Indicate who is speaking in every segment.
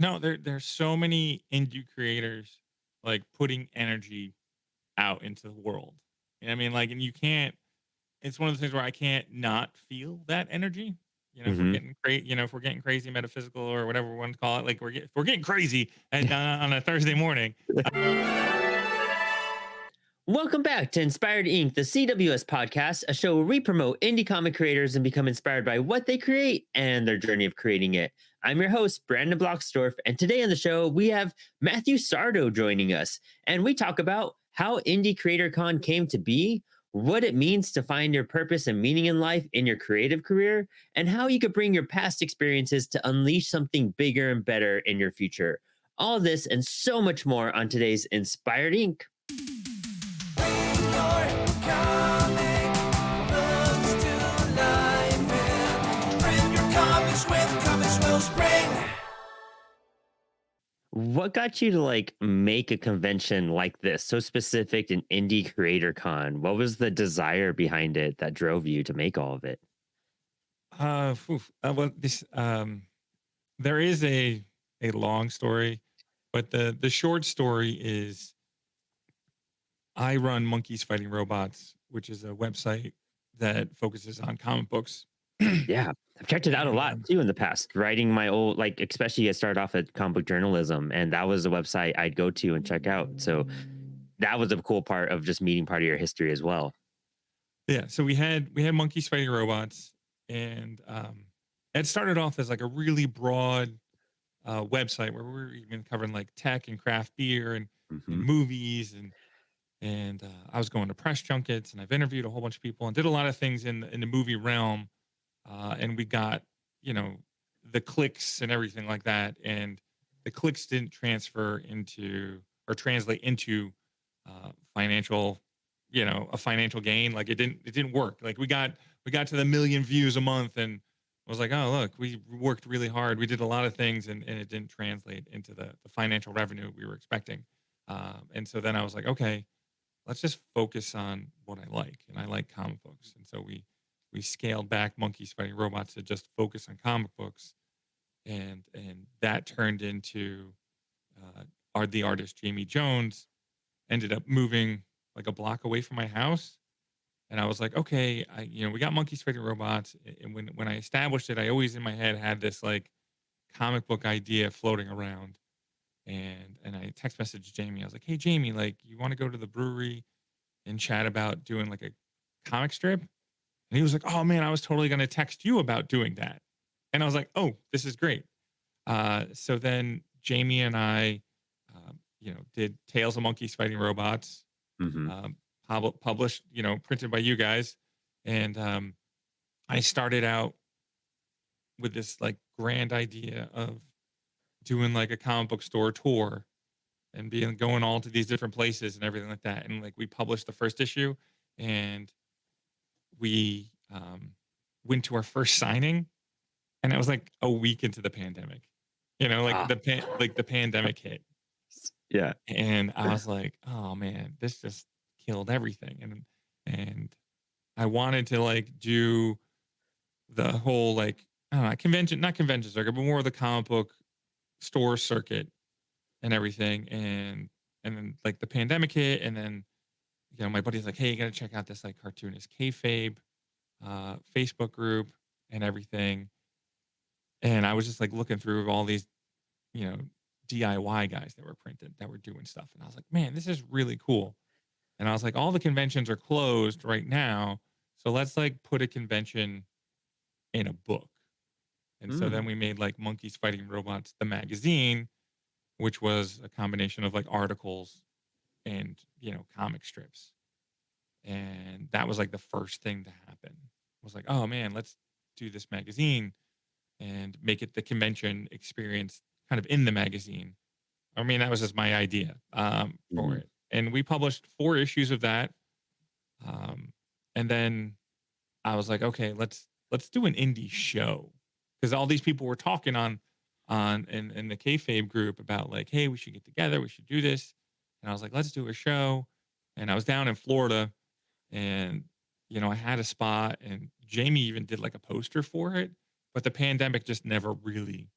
Speaker 1: No, there's so many indie creators like putting energy out into the world. You know what I mean? Like, and you can't. It's one of the things where I can't not feel that energy. If we're
Speaker 2: Mhm.
Speaker 1: getting if we're getting crazy metaphysical or whatever we want to call it, like if we're getting crazy on a Thursday morning.
Speaker 2: Welcome back to Inspired Inc., the CWS podcast, a show where we promote indie comic creators and become inspired by what they create and their journey of creating it. I'm your host, Brandon Bloxdorf, and today on the show, we have Matthew Sardo joining us, and we talk about how Indie Creator Con came to be, what it means to find your purpose and meaning in life in your creative career, and how you could bring your past experiences to unleash something bigger and better in your future. All this and so much more on today's Inspired Inc.
Speaker 3: Bring your comic books to life and print your comics with Comics Will Spring.
Speaker 2: What got you to make a convention like this, so specific in Indie Creator Con? What was the desire behind it that drove you to make all of it?
Speaker 1: Well, this there is a long story, but the short story is I run Monkeys Fighting Robots, which is a website that focuses on comic books.
Speaker 2: Yeah, I've checked it out a
Speaker 1: and
Speaker 2: lot too in the past. Writing my old, especially I started off at comic book journalism, and that was a website I'd go to and check out. So that was a cool part of just meeting part of your history as well.
Speaker 1: Yeah, so we had Monkeys Fighting Robots, and it started off as like a really broad website where we were even covering like tech and craft beer and
Speaker 2: Hmm.
Speaker 1: movies and I was going to press junkets and I've interviewed a whole bunch of people and did a lot of things in the movie realm, and we got you know the clicks and everything like that, and the clicks didn't transfer into or translate into financial a financial gain. Like it didn't work. Like we got to the million views a month and I was like, oh look, we worked really hard, we did a lot of things, and it didn't translate into the financial revenue we were expecting. And so then I was like, okay, let's just focus on what I like, and I like comic books. And so we scaled back Monkeys Fighting Robots to just focus on comic books, and that turned into the artist Jamie Jones ended up moving like a block away from my house, and I was like, okay, we got Monkeys Fighting Robots, and when I established it, I always in my head had this like comic book idea floating around, and I text messaged Jamie. I was like, hey Jamie, like you want to go to the brewery and chat about doing like a comic strip? And he was like, "Oh man, I was totally gonna text you about doing that." And I was like, "Oh, this is great." So then Jamie and I, did Tales of Monkeys Fighting Robots,
Speaker 2: Hmm.
Speaker 1: um, published, printed by you guys, and I started out with this like grand idea of doing like a comic book store tour and being going all to these different places and everything like that. And like we published the first issue, and we went to our first signing, and it was like a week into the pandemic. Like
Speaker 2: Ah,
Speaker 1: the pandemic hit,
Speaker 2: yeah.
Speaker 1: and I was like, "Oh man, this just killed everything." And I wanted to like do the whole like I don't know, convention, not convention circuit, but more of the comic book store circuit and everything. And then like the pandemic hit, and then my buddy's like, "Hey, you got to check out this like cartoonist kayfabe Facebook group and everything." And I was just like looking through all these, you know, DIY guys that were printed that were doing stuff. And I was like, man, this is really cool. And I was like, all the conventions are closed right now. So let's like put a convention in a book. And so then
Speaker 2: Mm.
Speaker 1: we made like Monkeys Fighting Robots, the magazine, which was a combination of like articles and, comic strips. And that was like the first thing to happen. I was like, oh man, let's do this magazine and make it the convention experience kind of in the magazine. I mean, that was just my idea for
Speaker 2: Mhm.
Speaker 1: it. And we published 4 issues of that. Um, and then I was like, okay, let's do an indie show, because all these people were talking in the kayfabe group about like, hey, we should get together, we should do this. And I was like, let's do a show. And I was down in Florida, and I had a spot, and Jamie even did like a poster for it, but the pandemic just never really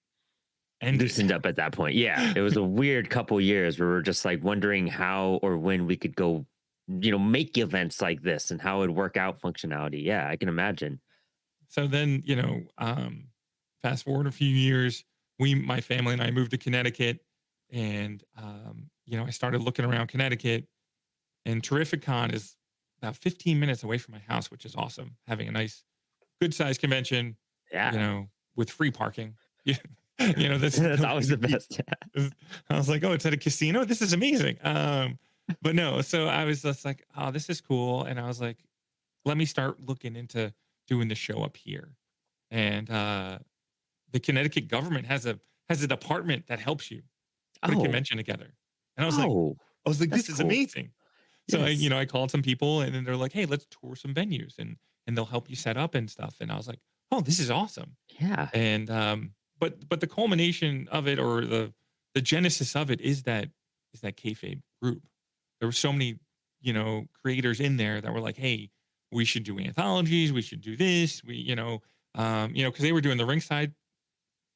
Speaker 1: ended.
Speaker 2: loosened up at that point. Yeah, it was a weird couple years where we're just like wondering how or when we could go, make events like this and how it would work out functionality. Yeah, I can imagine.
Speaker 1: So then, fast forward a few years, my family and I moved to Connecticut, and I started looking around Connecticut, and Terrific Con is about 15 minutes away from my house, which is awesome. Having a nice, good sized convention,
Speaker 2: Yeah,
Speaker 1: with free parking. Yeah, that's
Speaker 2: that's always the best.
Speaker 1: I was like, oh, it's at a casino. This is amazing. But no, so I was just like, oh, this is cool, and I was like, let me start looking into doing the show up here. And the Connecticut government has a department that helps you put a
Speaker 2: Oh,
Speaker 1: convention together. And
Speaker 2: oh,
Speaker 1: I was like,
Speaker 2: that's
Speaker 1: this is
Speaker 2: cool.
Speaker 1: amazing. So
Speaker 2: Yes.
Speaker 1: I called some people, and then they're like, hey, let's tour some venues, and they'll help you set up and stuff. And I was like, oh, this is awesome.
Speaker 2: Yeah.
Speaker 1: And but the culmination of it, or the genesis of it, is that kayfabe group. There were so many, creators in there that were like, hey, we should do anthologies, we should do this, because they were doing the ringside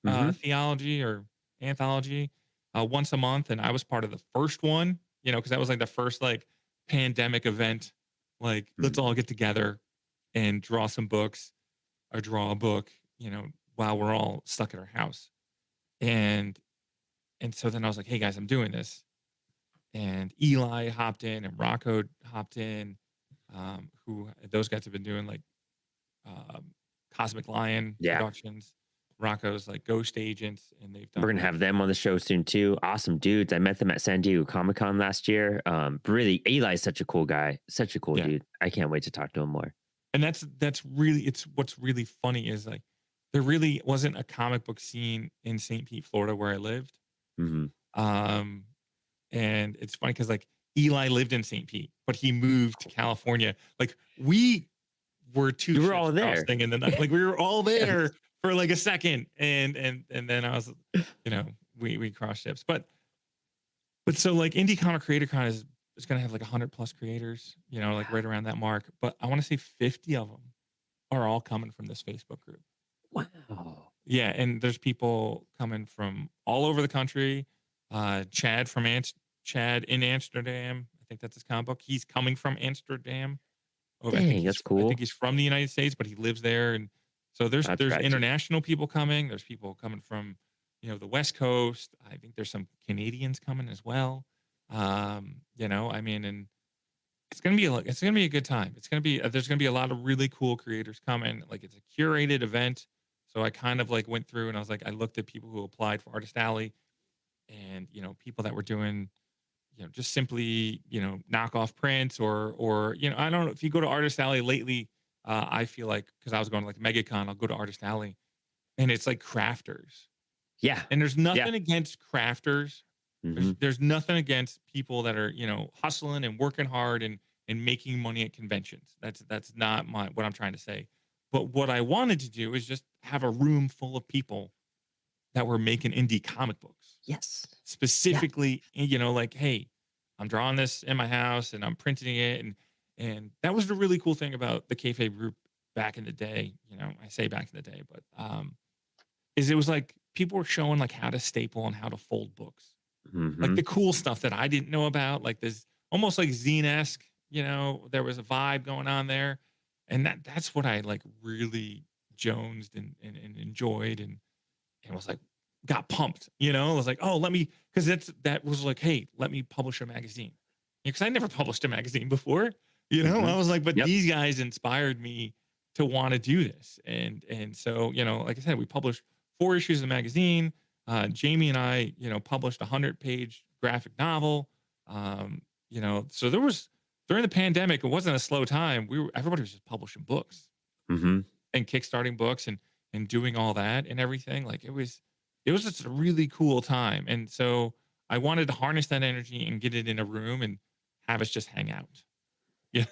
Speaker 2: Hmm.
Speaker 1: theology or anthology once a month, and I was part of the first one, because that was like the first like pandemic event. Like, let's all get together and draw some books or draw a book, while we're all stuck at our house. And so then I was like, hey guys, I'm doing this. And Eli hopped in and Rocco hopped in, who those guys have been doing like um, Cosmic Lion
Speaker 2: Yeah.
Speaker 1: Productions. Rocco's like Ghost Agents, and they've
Speaker 2: We're
Speaker 1: done
Speaker 2: gonna
Speaker 1: like
Speaker 2: have them on the show soon too. Awesome dudes. I met them at San Diego Comic Con last year. Really, Eli's such a cool guy, such a cool
Speaker 1: yeah.
Speaker 2: dude. I can't wait to talk to him more.
Speaker 1: And that's really, it's what's really funny is like there really wasn't a comic book scene in St. Pete, Florida, where I lived.
Speaker 2: Hmm.
Speaker 1: Um, and it's funny because like Eli lived in St. Pete, but he moved to California. Like we were two
Speaker 2: You were
Speaker 1: ships
Speaker 2: all there.
Speaker 1: crossing in the night. Like we were all
Speaker 2: Yes.
Speaker 1: there for like a second, and then I was, we crossed ships. But so like Indie Comic Creator Con is gonna have like 100+ creators, like right around that mark. But I want to say 50 of them are all coming from this Facebook group.
Speaker 2: Wow.
Speaker 1: Yeah, and there's people coming from all over the country. Chad from Chad in Amsterdam. I think that's his comic book. He's coming from Amsterdam. Oh,
Speaker 2: Dang, that's
Speaker 1: I
Speaker 2: cool.
Speaker 1: think he's from the United States, but he lives there. And so
Speaker 2: That's
Speaker 1: there's
Speaker 2: rad too.
Speaker 1: international people coming. There's people coming from, the West Coast. I think there's some Canadians coming as well. I mean, and it's gonna be a good time. It's gonna be there's gonna be a lot of really cool creators coming. Like it's a curated event. So I kind of like went through and I was like, I looked at people who applied for Artist Alley, and people that were doing, just simply, knockoff prints, or I don't know if you go to Artist Alley lately. I feel like because I was going to like MegaCon, I'll go to Artist Alley, and it's like crafters,
Speaker 2: Yeah.
Speaker 1: and there's
Speaker 2: Yeah.
Speaker 1: nothing against crafters.
Speaker 2: Hmm.
Speaker 1: There's nothing against people that are hustling and working hard and making money at conventions. That's not what I'm trying to say. But what I wanted to do is just have a room full of people that were making indie comic books
Speaker 2: Yes. Yeah.
Speaker 1: specifically, like, hey, I'm drawing this in my house and I'm printing it, and that was the really cool thing about the kayfabe group back in the day. I say back in the day, but is it was like people were showing like how to staple and how to fold books, like
Speaker 2: Hmm.
Speaker 1: the cool stuff that I didn't know about, like this almost like zine-esque, there was a vibe going on there. And that's what I like really jonesed and enjoyed, and was like, got pumped, I was like, oh, because that was like, hey, let me publish a magazine. Because I never published a magazine before,
Speaker 2: Hmm.
Speaker 1: I was like, but
Speaker 2: Yep.
Speaker 1: these guys inspired me to want to do this. And so, like I said, we published 4 issues of the magazine. Jamie and I, published a 100-page graphic novel. So there was, during the pandemic, it wasn't a slow time. Everybody was just publishing books
Speaker 2: Hmm.
Speaker 1: and kickstarting books and doing all that and everything. Like it was just a really cool time. And so I wanted to harness that energy and get it in a room and have us just hang out. Yeah.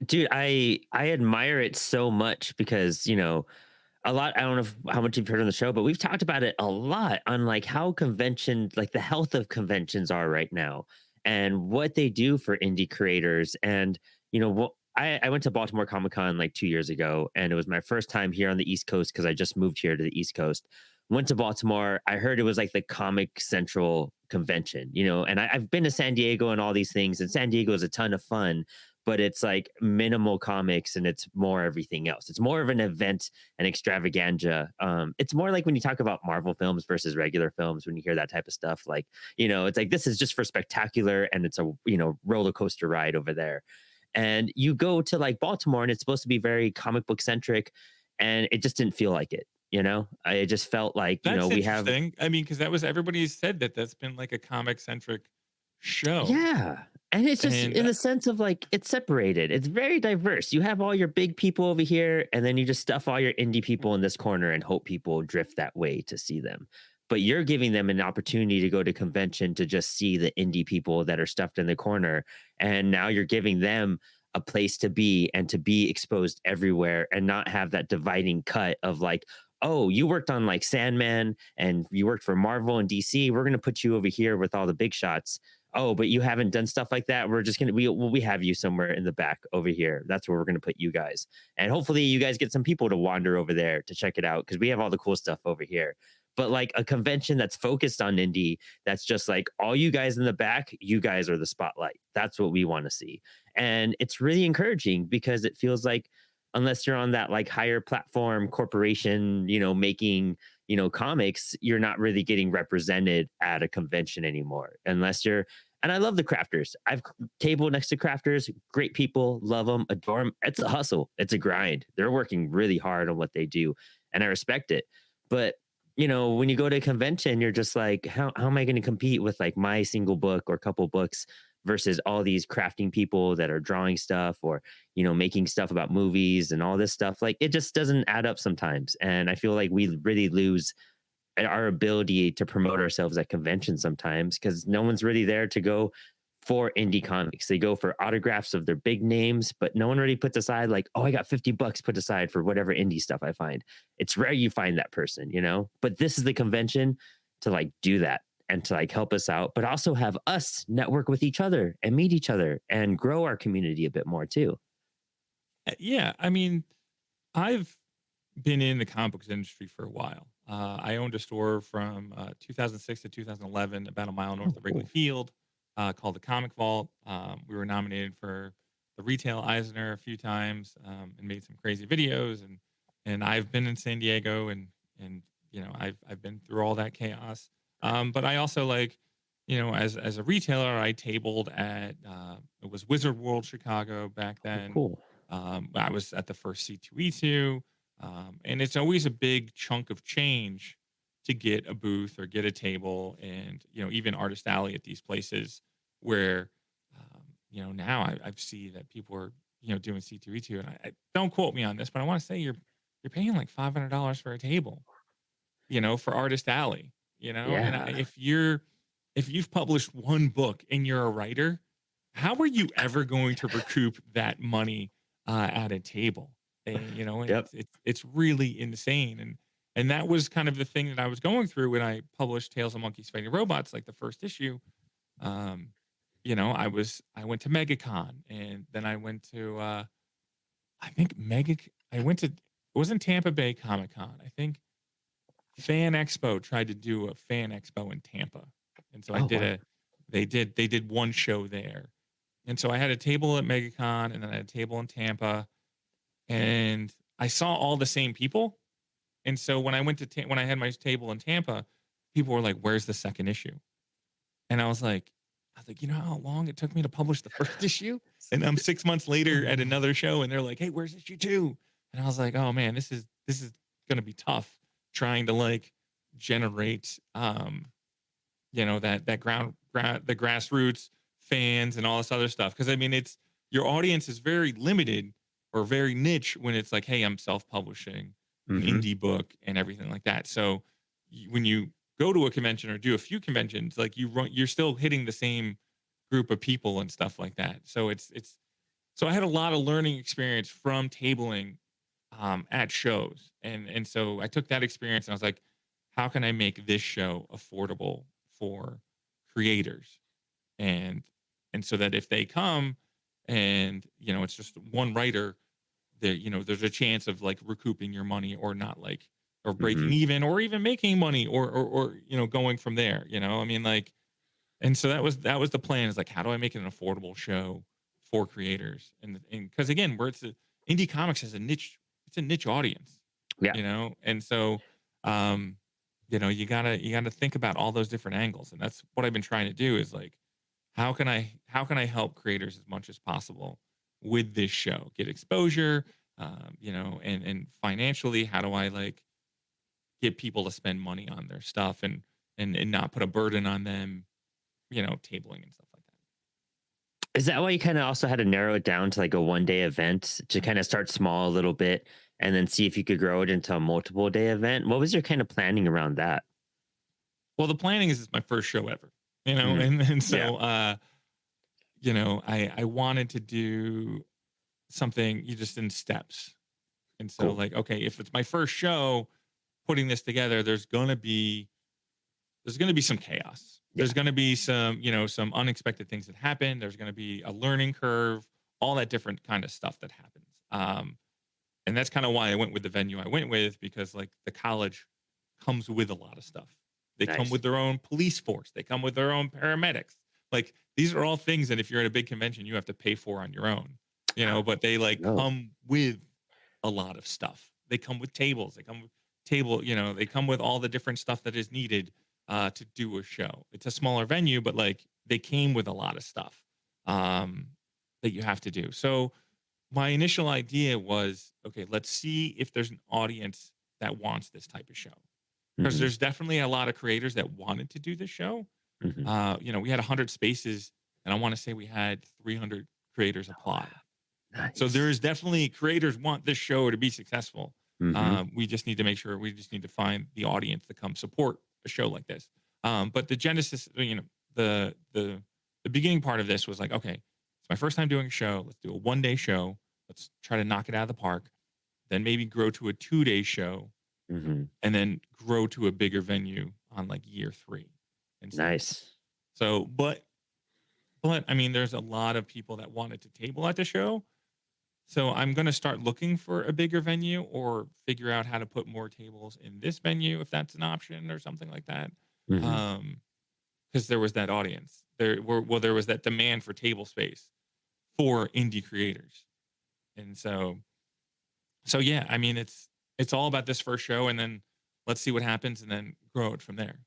Speaker 2: Dude, I admire it so much because a lot. I don't know how much you've heard on the show, but we've talked about it a lot on like how convention, like the health of conventions are right now, and what they do for indie creators. And what I went to Baltimore Comic Con like 2 years ago, and it was my first time here on the East Coast because I just moved here to the East Coast. went to Baltimore. I heard it was like the Comic Central convention, and I've been to San Diego and all these things, and San Diego is a ton of fun, but it's like minimal comics and it's more everything else. It's more of an event, an extravaganza. It's more like when you talk about Marvel films versus regular films, when you hear that type of stuff, like, it's like this is just for spectacular and it's a, roller coaster ride over there. And you go to like Baltimore and it's supposed to be very comic book centric, and it just didn't feel like it. I just felt like,
Speaker 1: That's
Speaker 2: we have.
Speaker 1: interesting. I mean, because that was everybody said that that's been like a comic centric show.
Speaker 2: Yeah. And it's just
Speaker 1: And
Speaker 2: in the sense of like it's separated. It's very diverse. You have all your big people over here, and then you just stuff all your indie people in this corner and hope people drift that way to see them. But you're giving them an opportunity to go to convention to just see the indie people that are stuffed in the corner. And now you're giving them a place to be and to be exposed everywhere and not have that dividing cut of like, oh, you worked on like Sandman and you worked for Marvel and DC. We're going to put you over here with all the big shots. Oh, but you haven't done stuff like that. We're just we have you somewhere in the back over here. That's where we're gonna put you guys. And hopefully you guys get some people to wander over there to check it out, because we have all the cool stuff over here. But like a convention that's focused on indie, that's just like all you guys in the back, you guys are the spotlight. That's what we want to see. And it's really encouraging, because it feels like unless you're on that like higher platform corporation, making comics, you're not really getting represented at a convention anymore. And I love the crafters. I've tabled next to crafters, great people, love them, adore them. It's a hustle. It's a grind. They're working really hard on what they do, and I respect it. But, when you go to a convention, you're just like, how am I going to compete with like my single book or couple books versus all these crafting people that are drawing stuff or, making stuff about movies and all this stuff? Like, it just doesn't add up sometimes. And I feel like we really lose our ability to promote ourselves at conventions sometimes, because no one's really there to go for indie comics. They go for autographs of their big names, but no one really puts aside like, oh, I got $50 put aside for whatever indie stuff I find. It's rare you find that person, but this is the convention to like do that and to like help us out, but also have us network with each other and meet each other and grow our community a bit more too.
Speaker 1: yeah, I mean, I've been in the comic books industry for a while. I owned a store from 2006 to 2011, about a mile north
Speaker 2: Oh,
Speaker 1: of Wrigley
Speaker 2: cool.
Speaker 1: Field, called the Comic Vault. We were nominated for the Retail Eisner a few times, and made some crazy videos. And I've been in San Diego, and I've been through all that chaos. But I also like, as a retailer, I tabled at it was Wizard World Chicago back
Speaker 2: Oh,
Speaker 1: then.
Speaker 2: cool.
Speaker 1: I was at the first C2E2, and it's always a big chunk of change to get a booth or get a table, and even Artist Alley at these places where now I see that people are doing C2E2, and I don't quote me on this, but I want to say you're paying like $500 for a table, for Artist Alley, and
Speaker 2: Yeah.
Speaker 1: if you've published one book and you're a writer, how are you ever going to recoup that money at a table? And
Speaker 2: Yep.
Speaker 1: it's really insane. And that was kind of the thing that I was going through when I published Tales of Monkeys Fighting Robots, like the first issue. Um, I went to MegaCon, and then I went to I think I went to, it wasn't Tampa Bay Comic Con. I think Fan Expo tried to do a Fan Expo in Tampa. And so I
Speaker 2: Oh,
Speaker 1: did
Speaker 2: wow.
Speaker 1: they did one show there. And so I had a table at MegaCon, and then I had a table in Tampa, and I saw all the same people. And so when I went to when I had my table in Tampa, people were like, "Where's the second issue?" And I was like, you know how long it took me to publish the first issue? And I'm 6 months later at another show, and they're like, "Hey, where's issue two?" And I was like, "Oh man, this is gonna be tough trying to like generate that the grassroots fans and all this other stuff." Because I mean, it's your audience is very limited or very niche when it's like, hey, I'm self-publishing an
Speaker 2: Hmm.
Speaker 1: indie book and everything like that. So when you go to a convention or do a few conventions, like you're still hitting the same group of people and stuff like that. So so I had a lot of learning experience from tabling at shows, and so I took that experience and I was like, how can I make this show affordable for creators, and so that if they come and it's just one writer, there there's a chance of like recouping your money or not like or
Speaker 2: Hmm.
Speaker 1: breaking even or even making money or going from there, I mean, like, and so that was the plan, is like, how do I make it an affordable show for creators? And because again, where indie comics has a niche, it's a niche audience,
Speaker 2: Yeah.
Speaker 1: and so um you gotta think about all those different angles, and that's what I've been trying to do, is like, how can I help creators as much as possible with this show, get exposure, and financially, how do I like get people to spend money on their stuff, and not put a burden on them, tabling and stuff like
Speaker 2: Is that why you kind of also had to narrow it down to like a 1 day event to kind of start small a little bit and then see if you could grow it into a multiple day event? What was your kind of planning around that?
Speaker 1: well, the planning is it's my first show ever,
Speaker 2: Mhm.
Speaker 1: and
Speaker 2: Yeah.
Speaker 1: so I wanted to do something you just in steps. And so,
Speaker 2: Cool.
Speaker 1: like, okay, if it's my first show putting this together, there's gonna be some chaos.
Speaker 2: Yeah.
Speaker 1: There's gonna be some unexpected things that happen. There's gonna be a learning curve, all that different kind of stuff that happens. And that's kind of why I went with the venue I went with, because like the college comes with a lot of stuff. They come
Speaker 2: Nice.
Speaker 1: with their own police force. They come with their own paramedics. Like, these are all things that if you're at a big convention, you have to pay for on your own, but they like
Speaker 2: No.
Speaker 1: come with a lot of stuff. They come with tables. They come with all the different stuff that is needed to do a show. It's a smaller venue, but like they came with a lot of stuff um, that you have to do. So my initial idea was, okay, let's see if there's an audience that wants this type of show, because
Speaker 2: Hmm.
Speaker 1: there's definitely a lot of creators that wanted to do this show.
Speaker 2: Hmm.
Speaker 1: We had 100 spaces, and I want to say we had 300 creators apply. So there
Speaker 2: Nice.
Speaker 1: is definitely, creators want this show to be successful.
Speaker 2: Hmm.
Speaker 1: We just need to make sure, we just need to find the audience to come support a show like this. But the genesis, the beginning part of this was like, okay, it's my first time doing a show. Let's do a 1 day show. Let's try to knock it out of the park. Then maybe grow to a 2 day show,
Speaker 2: Hmm.
Speaker 1: and then grow to a bigger venue on like year 3 and stuff like that.
Speaker 2: Nice.
Speaker 1: So, but I mean, there's a lot of people that wanted to table at the show, so I'm going to start looking for a bigger venue, or figure out how to put more tables in this venue if that's an option or something like that.
Speaker 2: Hmm.
Speaker 1: Um, because there was that audience. There was that demand for table space for indie creators. And so yeah, I mean, it's all about this first show, and then let's see what happens, and then grow it from there.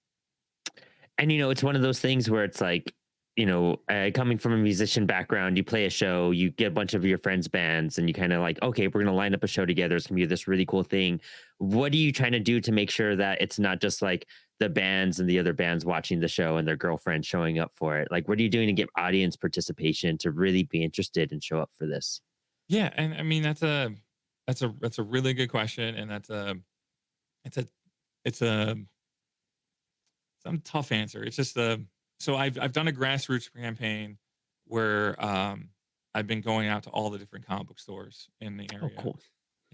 Speaker 2: And it's one of those things where it's like, coming from a musician background, you play a show, you get a bunch of your friends' bands, and you kind of like, okay, we're going to line up a show together. It's going to be this really cool thing. What are you trying to do to make sure that it's not just like the bands and the other bands watching the show and their girlfriends showing up for it? Like, what are you doing to get audience participation to really be interested and show up for this?
Speaker 1: Yeah, and I mean, that's a really good question, and it's a it's a some tough answer. It's just so I've done a grassroots campaign where I've been going out to all the different comic book stores in the
Speaker 2: Oh,
Speaker 1: area,
Speaker 2: cool.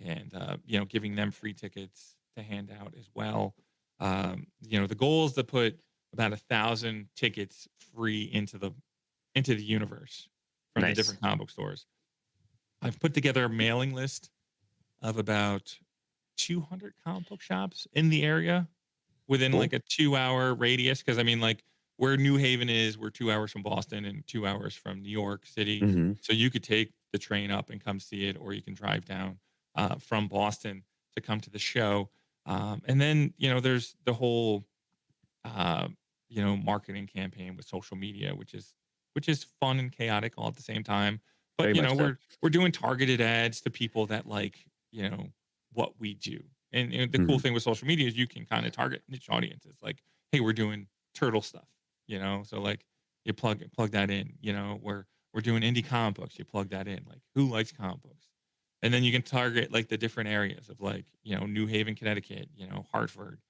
Speaker 1: and giving them free tickets to hand out as well. The goal is to put about 1,000 tickets free into the universe from the
Speaker 2: Nice.
Speaker 1: different comic book stores. I've put together a mailing list of about 200 comic book shops in the area within
Speaker 2: Cool.
Speaker 1: like a 2-hour radius. Cause I mean, like, where New Haven is, we're 2 hours from Boston and 2 hours from New York City.
Speaker 2: Hmm.
Speaker 1: So you could take the train up and come see it, or you can drive down from Boston to come to the show. And then, there's the whole, uh, marketing campaign with social media, which is fun and chaotic all at the same time. But
Speaker 2: Very much so.
Speaker 1: we're doing targeted ads to people that like what we do. And the cool
Speaker 2: Hmm.
Speaker 1: thing with social media is you can kind of target niche audiences. Like, hey, we're doing turtle stuff, so like you plug that in. We're doing indie comic books. You plug that in. Like, who likes comic books? And then you can target like the different areas of like New Haven, Connecticut, Hartford,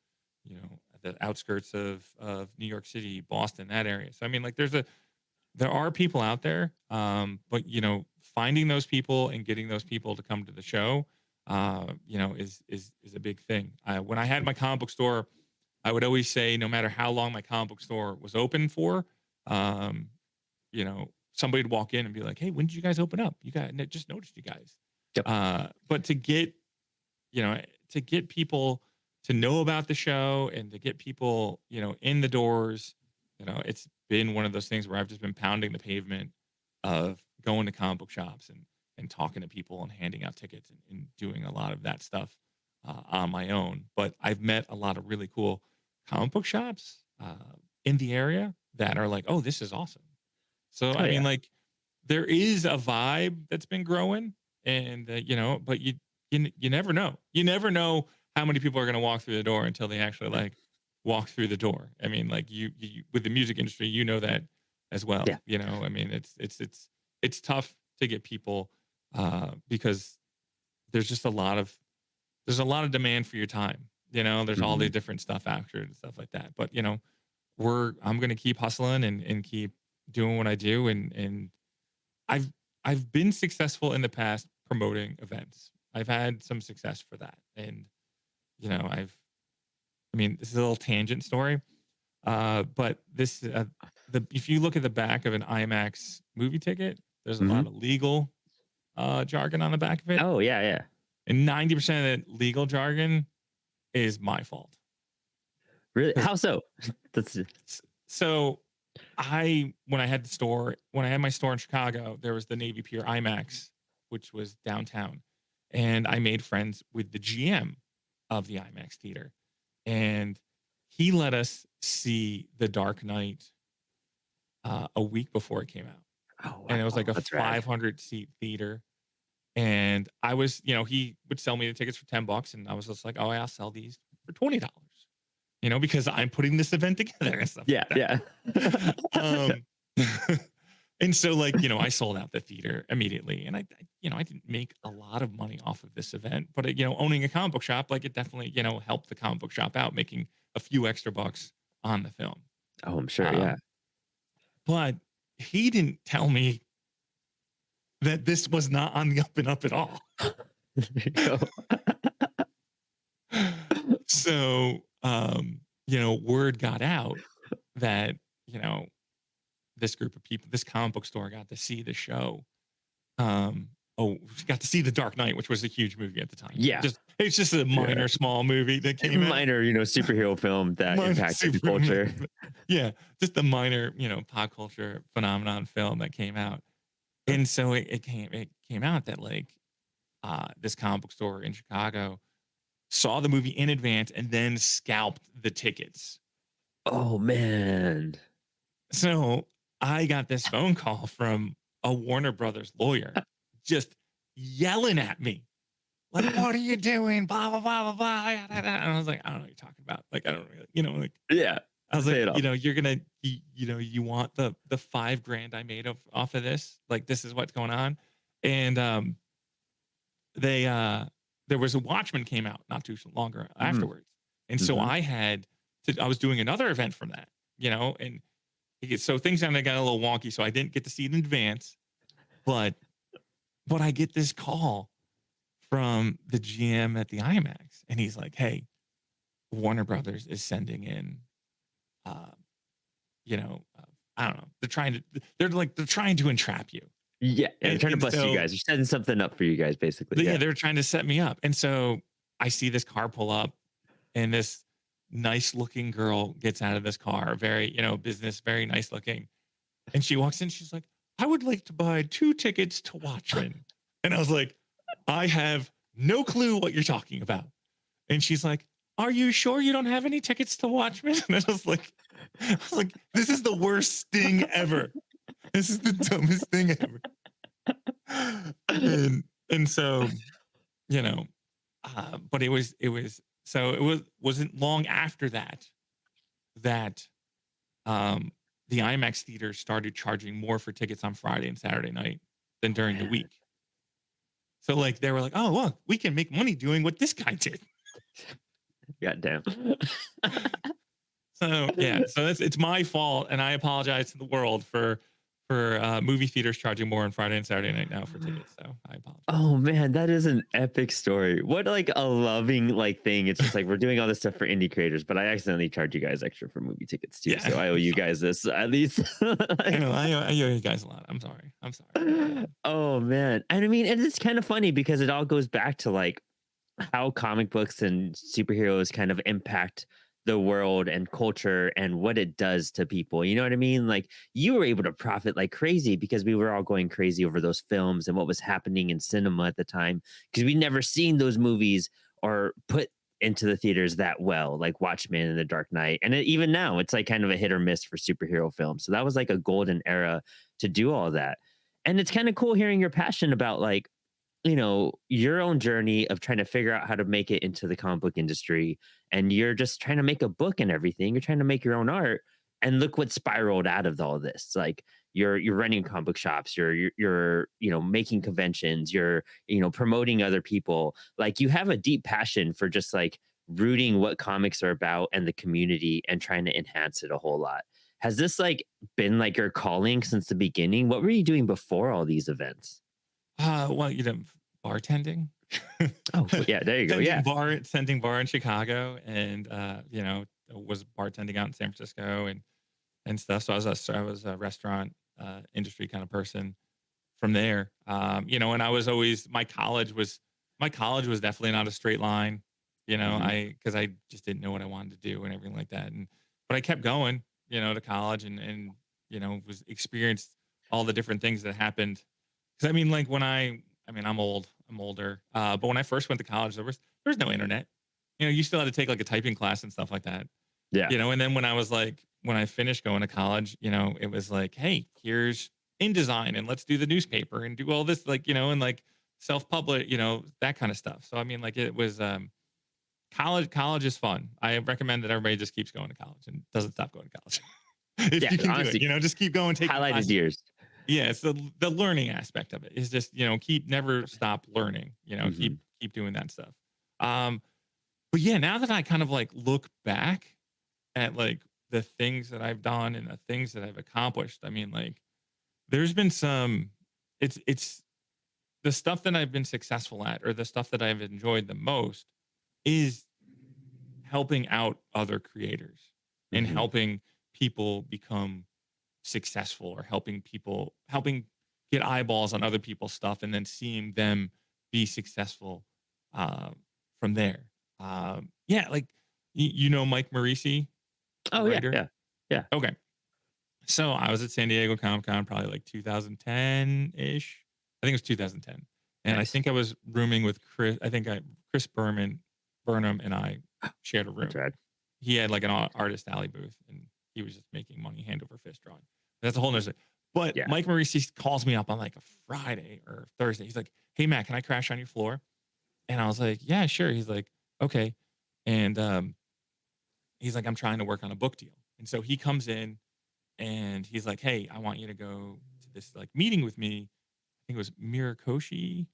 Speaker 1: at the outskirts of New York City, Boston, that area. So I mean, like, there are people out there, but finding those people and getting those people to come to the show, is a big thing. When I had my comic book store, I would always say, no matter how long my comic book store was open for, um, somebody would walk in and be like, "Hey, when did you guys open up? You guys, just noticed you guys."
Speaker 2: Yep.
Speaker 1: But to get people to know about the show and to get people, in the doors. It's been one of those things where I've just been pounding the pavement of going to comic book shops and talking to people and handing out tickets and doing a lot of that stuff on my own. But I've met a lot of really cool comic book shops in the area that are like, oh, this is awesome. So,
Speaker 2: Oh
Speaker 1: I mean,
Speaker 2: yeah.
Speaker 1: like, there is a vibe that's been growing, and but you never know. You never know how many people are going to walk through the door until they actually like walk through the door. I mean, like you with the music industry, that as well.
Speaker 2: Yeah.
Speaker 1: I mean, it's tough to get people because there's just there's a lot of demand for your time. There's all
Speaker 2: Mhm.
Speaker 1: these different stuff after and stuff like that. But I'm gonna keep hustling and keep doing what I do, and I've I've been successful in the past promoting events. I've had some success for that, and I mean, this is a little tangent story, but this if you look at the back of an IMAX movie ticket, there's a lot
Speaker 2: Mhm.
Speaker 1: of legal jargon on the back of it,
Speaker 2: Oh yeah, yeah.
Speaker 1: and 90% of the legal jargon is my fault.
Speaker 2: Really?
Speaker 1: 'Cause
Speaker 2: How so? That's
Speaker 1: so when I had my store in Chicago, there was the Navy Pier IMAX, which was downtown, and I made friends with the GM of the IMAX theater, and he let us see The Dark Knight a week before it came out,
Speaker 2: oh
Speaker 1: and it was
Speaker 2: wow,
Speaker 1: like a
Speaker 2: that's rad.
Speaker 1: 500 seat theater, and I was, he would sell me the tickets for $10, and I was just like, oh, I'll sell these for $20. Because I'm putting this event together and stuff
Speaker 2: Yeah,
Speaker 1: like that.
Speaker 2: yeah.
Speaker 1: Um, and so like, I sold out the theater immediately, and I didn't make a lot of money off of this event, but owning a comic book shop, like it definitely, helped the comic book shop out, making a few extra bucks on the film.
Speaker 2: Oh, I'm sure. Yeah.
Speaker 1: Um, but he didn't tell me that this was not on the up and up at all.
Speaker 2: There you go.
Speaker 1: So, word got out that, this group of people, this comic book store got to see the show. Got to see The Dark Knight, which was a huge movie at the time.
Speaker 2: Yeah.
Speaker 1: It's just a
Speaker 2: Yeah.
Speaker 1: minor, small movie that came out.
Speaker 2: Minor, superhero film that
Speaker 1: Minor
Speaker 2: impacted the
Speaker 1: super-
Speaker 2: culture.
Speaker 1: Yeah, just a minor, pop culture phenomenon film that came out. And so it came out that like this comic book store in Chicago saw the movie in advance and then scalped the tickets.
Speaker 2: Oh man.
Speaker 1: So I got this phone call from a Warner Brothers lawyer just yelling at me. Like, what are you doing? Blah, blah, blah, blah, blah. And I was like, I don't know what you're talking about. Like, I don't really, like,
Speaker 2: Yeah.
Speaker 1: I was
Speaker 2: Say
Speaker 1: like,
Speaker 2: it all.
Speaker 1: you're going to, you want the $5,000 I made off of this? Like, this is what's going on. And there was a Watchmen came out not too longer afterwards. And so
Speaker 2: Mhm.
Speaker 1: I was doing another event from that, and so things kind of got a little wonky. So I didn't get to see it in advance, but I get this call from the GM at the IMAX, and he's like, "Hey, Warner Brothers is sending in, uh, I don't know. They're trying to entrap you,
Speaker 2: Yeah. They're trying to
Speaker 1: and
Speaker 2: bust you
Speaker 1: so
Speaker 2: guys. They're setting something up for you guys, basically.
Speaker 1: yeah,
Speaker 2: Yeah.
Speaker 1: they're trying to set me up." And so I see this car pull up, and this nice looking girl gets out of this car, very business, very nice looking, and she walks in. She's like, "I would like to buy 2 tickets to Watchmen," and I was like, "I have no clue what you're talking about." And she's like, "Are you sure you don't have any tickets to Watchmen?" And I was like, "This is the worst Sting ever. This is the dumbest thing ever." And so, you know, but it wasn't long after that um the IMAX theater started charging more for tickets on Friday and Saturday night than
Speaker 2: Oh
Speaker 1: during the
Speaker 2: man.
Speaker 1: week. So like they were like, "Oh, well, we can make money doing what this guy did."
Speaker 2: Goddamn.
Speaker 1: So yeah, so it's my fault, and I apologize to the world for movie theaters charging more on Friday and Saturday night now for tickets. So I apologize.
Speaker 2: Oh man, that is an epic story. What like a loving like thing. It's just like we're doing all this stuff for indie creators, but I accidentally charge you guys extra for movie tickets too.
Speaker 1: Yeah,
Speaker 2: So I owe you guys this at least.
Speaker 1: I know I owe you guys a lot. I'm sorry. I'm sorry.
Speaker 2: Oh man. And I mean, and it's kind of funny because it all goes back to like how comic books and superheroes kind of impact the world and culture and what it does to people. You know what I mean? Like you were able to profit like crazy because we were all going crazy over those films and what was happening in cinema at the time because we'd never seen those movies or put into the theaters that well, like Watchmen and The Dark Knight. And even now, it's like kind of a hit or miss for superhero films. So that was like a golden era to do all that. And it's kind of cool hearing your passion about like your own journey of trying to figure out how to make it into the comic book industry. And you're just trying to make a book and everything. You're trying to make your own art. And look what spiraled out of all this. Like you're running comic book shops, you're making conventions, you're promoting other people. Like you have a deep passion for just like rooting what comics are about and the community and trying to enhance it a whole lot. Has this like been like your calling since the beginning? What were you doing before all these events?
Speaker 1: Well, bartending.
Speaker 2: Oh, yeah, there you go. Yeah.
Speaker 1: Sending bar in Chicago, and was bartending out in San Francisco and stuff. So I was a restaurant industry kind of person from there. And I was always my college was definitely not a straight line.
Speaker 2: Mhm.
Speaker 1: Because I just didn't know what I wanted to do and everything like that. But I kept going, to college and was experienced all the different things that happened. Because I mean, like I'm older. But when I first went to college, there was no internet. You still had to take like a typing class and stuff like that.
Speaker 2: Yeah.
Speaker 1: And then when I finished going to college, it was like, hey, here's InDesign and let's do the newspaper and do all this, like, and like self-publish, that kind of stuff. So I mean, like it was college is fun. I recommend that everybody just keeps going to college and doesn't stop going to college. If
Speaker 2: Yeah,
Speaker 1: you can do
Speaker 2: honestly,
Speaker 1: it, just keep going, taking
Speaker 2: highlighted
Speaker 1: classes.
Speaker 2: years.
Speaker 1: Yeah, it's the learning aspect of it is just, never stop learning,
Speaker 2: Mhm.
Speaker 1: keep doing that stuff. Um, but yeah, now that I kind of like look back at like the things that I've done and the things that I've accomplished, I mean, like there's been some it's the stuff that I've been successful at or the stuff that I've enjoyed the most is helping out other creators and
Speaker 2: Mhm.
Speaker 1: helping people become successful or helping get eyeballs on other people's stuff and then seeing them be successful uh, from there. Yeah, like Mike Morisi, the
Speaker 2: Oh, yeah,
Speaker 1: writer.
Speaker 2: yeah. Yeah.
Speaker 1: Okay, so I was at San Diego Comic Con probably like 2010 ish. I think it was 2010, and I
Speaker 2: Nice.
Speaker 1: think I was rooming with Chris. Chris Burnham and I shared a
Speaker 2: That's
Speaker 1: room.
Speaker 2: rad.
Speaker 1: He had like an artist alley booth, and he was just making money hand over fist drawing. That's a whole nother. But
Speaker 2: Yeah.
Speaker 1: Mike Morisi calls me up on like a Friday or Thursday. He's like, "Hey Matt, can I crash on your floor?" And I was like, "Yeah, sure." He's like, "Okay," and he's like, "I'm trying to work on a book deal." And so he comes in and he's like, "Hey, I want you to go to this like meeting with me." I think it was Mirakoshi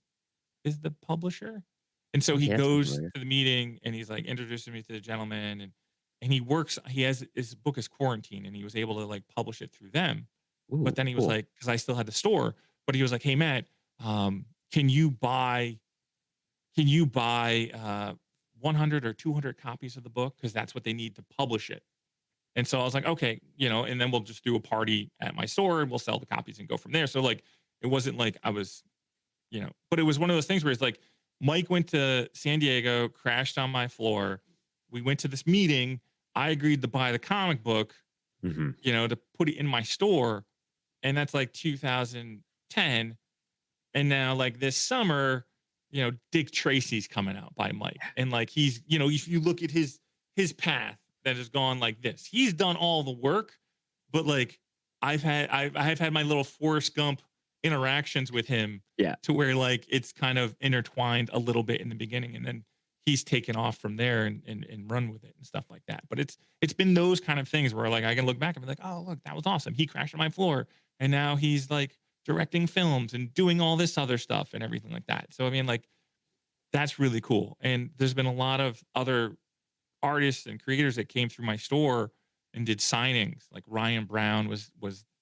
Speaker 1: is the publisher. And so he
Speaker 2: Okay, that sounds
Speaker 1: goes
Speaker 2: familiar.
Speaker 1: to the meeting and he's like introducing me to the gentleman and he has his book is Quarantine and he was able to like publish it through them. But
Speaker 2: Ooh,
Speaker 1: then he was
Speaker 2: cool.
Speaker 1: like, because I still had the store, but he was like, "Hey Matt, can you buy 100 or 200 copies of the book? Because that's what they need to publish it." And so I was like, okay, and then we'll just do a party at my store and we'll sell the copies and go from there. So like it wasn't like I was, but it was one of those things where it's like Mike went to San Diego, crashed on my floor. We went to this meeting. I agreed to buy the comic book,
Speaker 2: Mhm.
Speaker 1: to put it in my store. And that's like 2010. And now like this summer, Dick Tracy's coming out by Mike. And like he's, if you look at his path that has gone like this, he's done all the work, but like I've had my little Forrest Gump interactions with him
Speaker 2: Yeah.
Speaker 1: to where like it's kind of intertwined a little bit in the beginning and then he's taken off from there and run with it and stuff like that. But it's been those kind of things where like I can look back and be like, oh look, that was awesome. He crashed on my floor and now he's like directing films and doing all this other stuff and everything like that. So I mean, like that's really cool. And there's been a lot of other artists and creators that came through my store and did signings. Like Ryan Brown was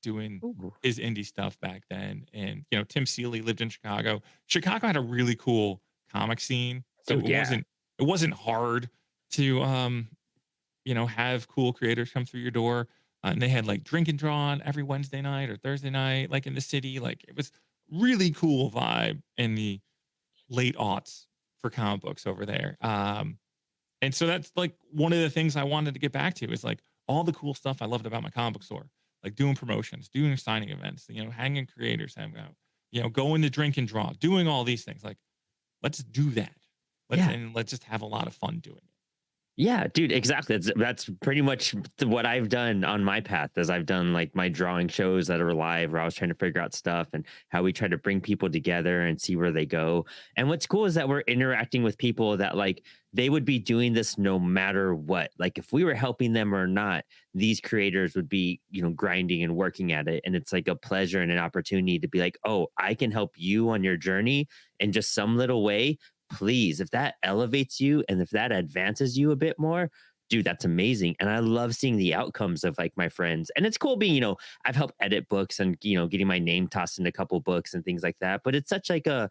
Speaker 1: doing
Speaker 2: Ooh.
Speaker 1: his indie stuff back then, and Tim Seeley lived in Chicago. Chicago had a really cool comic scene, so
Speaker 2: Dude, yeah.
Speaker 1: it wasn't hard to have cool creators come through your door. And they had like drink and draw on every Wednesday night or Thursday night, like in the city. Like it was really cool vibe in the late aughts for comic books over there. And so that's like one of the things I wanted to get back to is like all the cool stuff I loved about my comic book store, like doing promotions, doing signing events, hanging creators, hanging out, going to drink and draw, doing all these things. Like, let's do that.
Speaker 2: Yeah.
Speaker 1: Let's just have a lot of fun doing it.
Speaker 2: Yeah, dude, exactly. That's pretty much what I've done on my path. As I've done like my drawing shows that are live, where I was trying to figure out stuff and how we try to bring people together and see where they go. And what's cool is that we're interacting with people that like they would be doing this no matter what. Like if we were helping them or not, these creators would be, grinding and working at it. And it's like a pleasure and an opportunity to be like, oh, I can help you on your journey in just some little way. Please, if that elevates you and if that advances you a bit more, dude, that's amazing. And I love seeing the outcomes of like my friends. And it's cool being, I've helped edit books and, getting my name tossed in a couple books and things like that. But it's such like a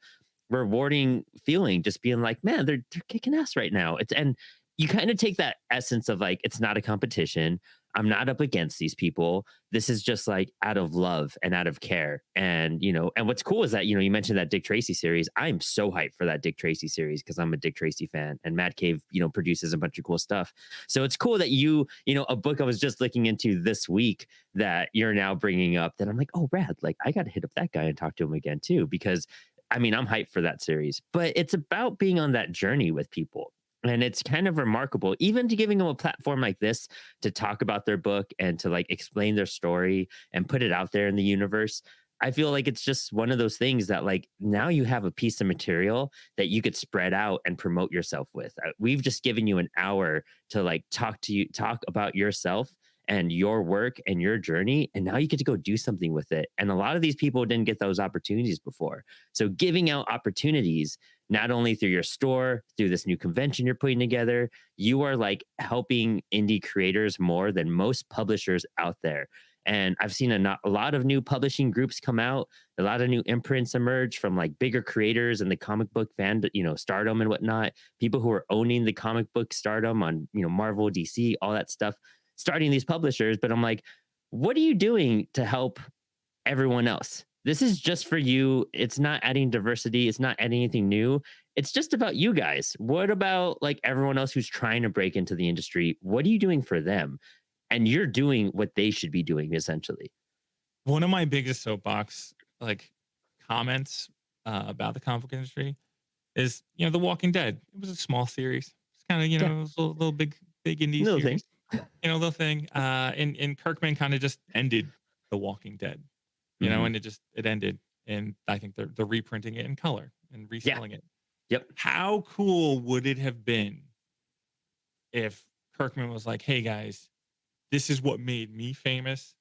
Speaker 2: rewarding feeling just being like, man, they're kicking ass right now. And you kind of take that essence of like, it's not a competition. I'm not up against these people. This is just like out of love and out of care. And, and what's cool is that, you mentioned that Dick Tracy series. I'm so hyped for that Dick Tracy series because I'm a Dick Tracy fan and Mad Cave, produces a bunch of cool stuff. So it's cool that a book I was just looking into this week that you're now bringing up that I'm like, oh, rad. Like I got to hit up that guy and talk to him again too, because I'm hyped for that series, but it's about being on that journey with people. And it's kind of remarkable, even to giving them a platform like this to talk about their book and to like explain their story and put it out there in the universe. I feel like it's just one of those things that like now you have a piece of material that you could spread out and promote yourself with. We've just given you an hour to like talk about yourself and your work and your journey. And now you get to go do something with it. And a lot of these people didn't get those opportunities before. So giving out opportunities, not only through your store, through this new convention you're putting together, you are like helping indie creators more than most publishers out there. And I've seen a lot of new publishing groups come out, a lot of new imprints emerge from like bigger creators and the comic book fan, stardom and whatnot, people who are owning the comic book stardom on, Marvel, DC, all that stuff, starting these publishers. But I'm like, what are you doing to help everyone else? This is just for you. It's not adding diversity. It's not adding anything new. It's just about you guys. What about like everyone else who's trying to break into the industry? What are you doing for them? And you're doing what they should be doing, essentially.
Speaker 1: One of my biggest soapbox like comments about the comic book industry is, The Walking Dead. It was a small series. It's kind of, it was a little big indie
Speaker 2: Little
Speaker 1: series.
Speaker 2: thing.
Speaker 1: Little thing. And Kirkman kind of just ended The Walking Dead. And it ended. And I think they're reprinting it in color and reselling it.
Speaker 2: Yep.
Speaker 1: How cool would it have been if Kirkman was like, hey guys, this is what made me famous.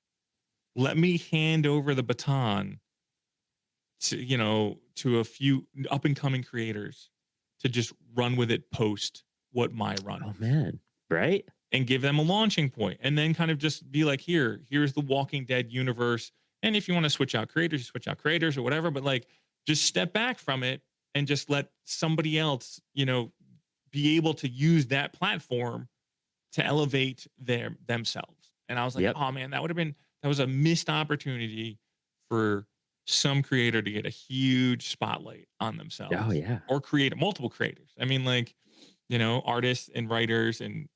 Speaker 1: Let me hand over the baton to a few up and coming creators to just run with it post what my run.
Speaker 2: Oh man. Right.
Speaker 1: And give them a launching point and then kind of just be like, here's the Walking Dead universe. And if you want to switch out creators, you switch out creators or whatever, but like just step back from it and just let somebody else, be able to use that platform to elevate themselves. And I was like, oh man, that was a missed opportunity for some creator to get a huge spotlight on themselves.
Speaker 2: Oh yeah.
Speaker 1: Or create multiple creators. I mean, like, artists and writers and,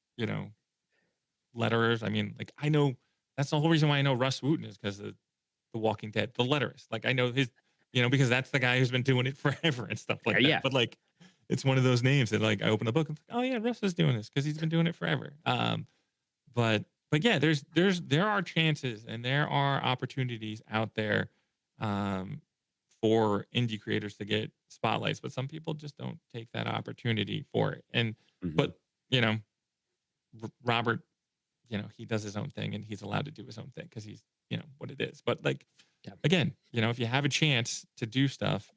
Speaker 1: letterers. I mean, like I know that's the whole reason why I know Russ Wooten is because of The Walking Dead, the letterist. Like I know his, because that's the guy who's been doing it forever and stuff like that.
Speaker 2: Yeah.
Speaker 1: But like, it's one of those names that like I open the book and oh yeah, Russ is doing this because he's been doing it forever. But yeah, there are chances and there are opportunities out there for indie creators to get spotlights, but some people just don't take that opportunity for it. And but Robert, he does his own thing and he's allowed to do his own thing because he's what it is. But like again, if you have a chance to do stuff,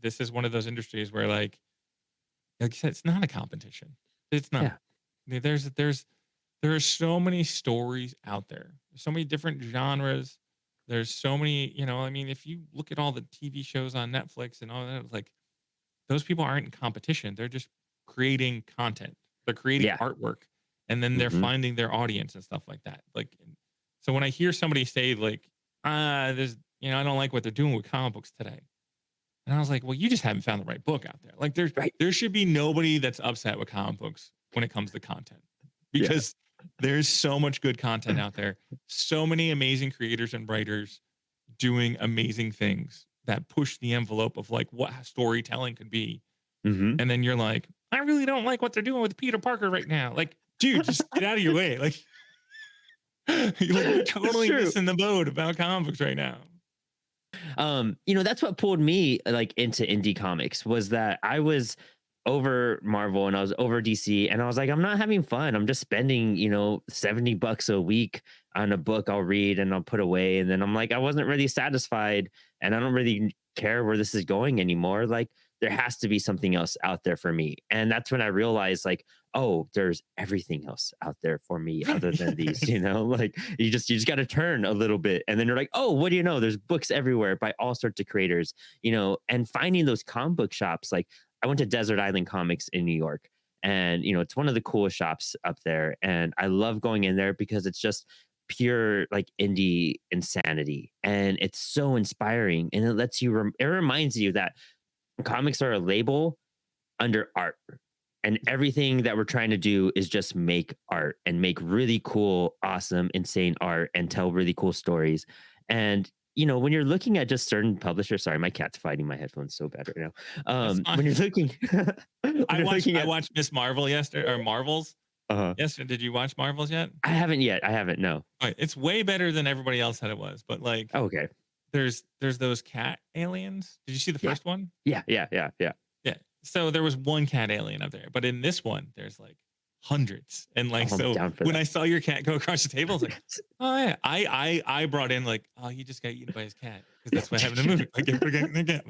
Speaker 1: this is one of those industries where like you said, it's not a competition. It's not. Yeah. There are so many stories out there. There's so many different genres. There's so many, if you look at all the TV shows on Netflix and all that, like those people aren't in competition. They're just creating content. They're creating artwork and then they're finding their audience and stuff like that. Like, so when I hear somebody say like, there's, I don't like what they're doing with comic books today. And I was like, well, you just haven't found the right book out there. Like
Speaker 2: Right.
Speaker 1: there should be nobody that's upset with comic books when it comes to content,
Speaker 2: Yeah.
Speaker 1: because there's so much good content out there. So many amazing creators and writers doing amazing things that push the envelope of like what storytelling could be.
Speaker 2: Hmm.
Speaker 1: And then you're like, I really don't like what they're doing with Peter Parker right now. Like, dude, just get out of your way. Like, you're
Speaker 2: It's
Speaker 1: totally
Speaker 2: true.
Speaker 1: missing the boat about comic books right now.
Speaker 2: That's what pulled me like into indie comics, was that I was over Marvel and I was over DC, and I was like, I'm not having fun. I'm just spending, $70 a week on a book I'll read and I'll put away. And then I'm like, I wasn't really satisfied, and I don't really care where this is going anymore. Like, there has to be something else out there for me. And that's when I realized, like, oh, there's everything else out there for me other than these, like you just got to turn a little bit, and then you're like, oh, what do you know? There's books everywhere by all sorts of creators, and finding those comic book shops. Like, I went to Desert Island Comics in New York, and it's one of the coolest shops up there. And I love going in there because it's just pure like indie insanity, and it's so inspiring, and it lets you it reminds you that comics are a label under art, and everything that we're trying to do is just make art and make really cool, awesome, insane art and tell really cool stories. And when you're looking at just certain publishers, sorry, my cat's fighting my headphones so bad right now.
Speaker 1: That's
Speaker 2: When you're
Speaker 1: fine.
Speaker 2: looking, when
Speaker 1: I
Speaker 2: you're
Speaker 1: watched
Speaker 2: looking
Speaker 1: I
Speaker 2: at,
Speaker 1: watched Miss Marvel yesterday, or Marvels
Speaker 2: uh
Speaker 1: yesterday. Did you watch Marvels yet?
Speaker 2: I haven't yet. I haven't. No.
Speaker 1: All right, it's way better than everybody else said it was. But like,
Speaker 2: Oh, okay.
Speaker 1: there's those cat aliens. Did you see the
Speaker 2: Yeah.
Speaker 1: first one?
Speaker 2: Yeah. Yeah. Yeah. Yeah.
Speaker 1: Yeah. So there was one cat alien up there, but in this one, there's like hundreds. And like,
Speaker 2: Oh, I'm
Speaker 1: so
Speaker 2: down for
Speaker 1: when
Speaker 2: that.
Speaker 1: I saw your cat go across the table, I was like, oh yeah. I brought in like, oh, he just got eaten by his cat, because that's what happened in the movie. Like, forgetting the cat.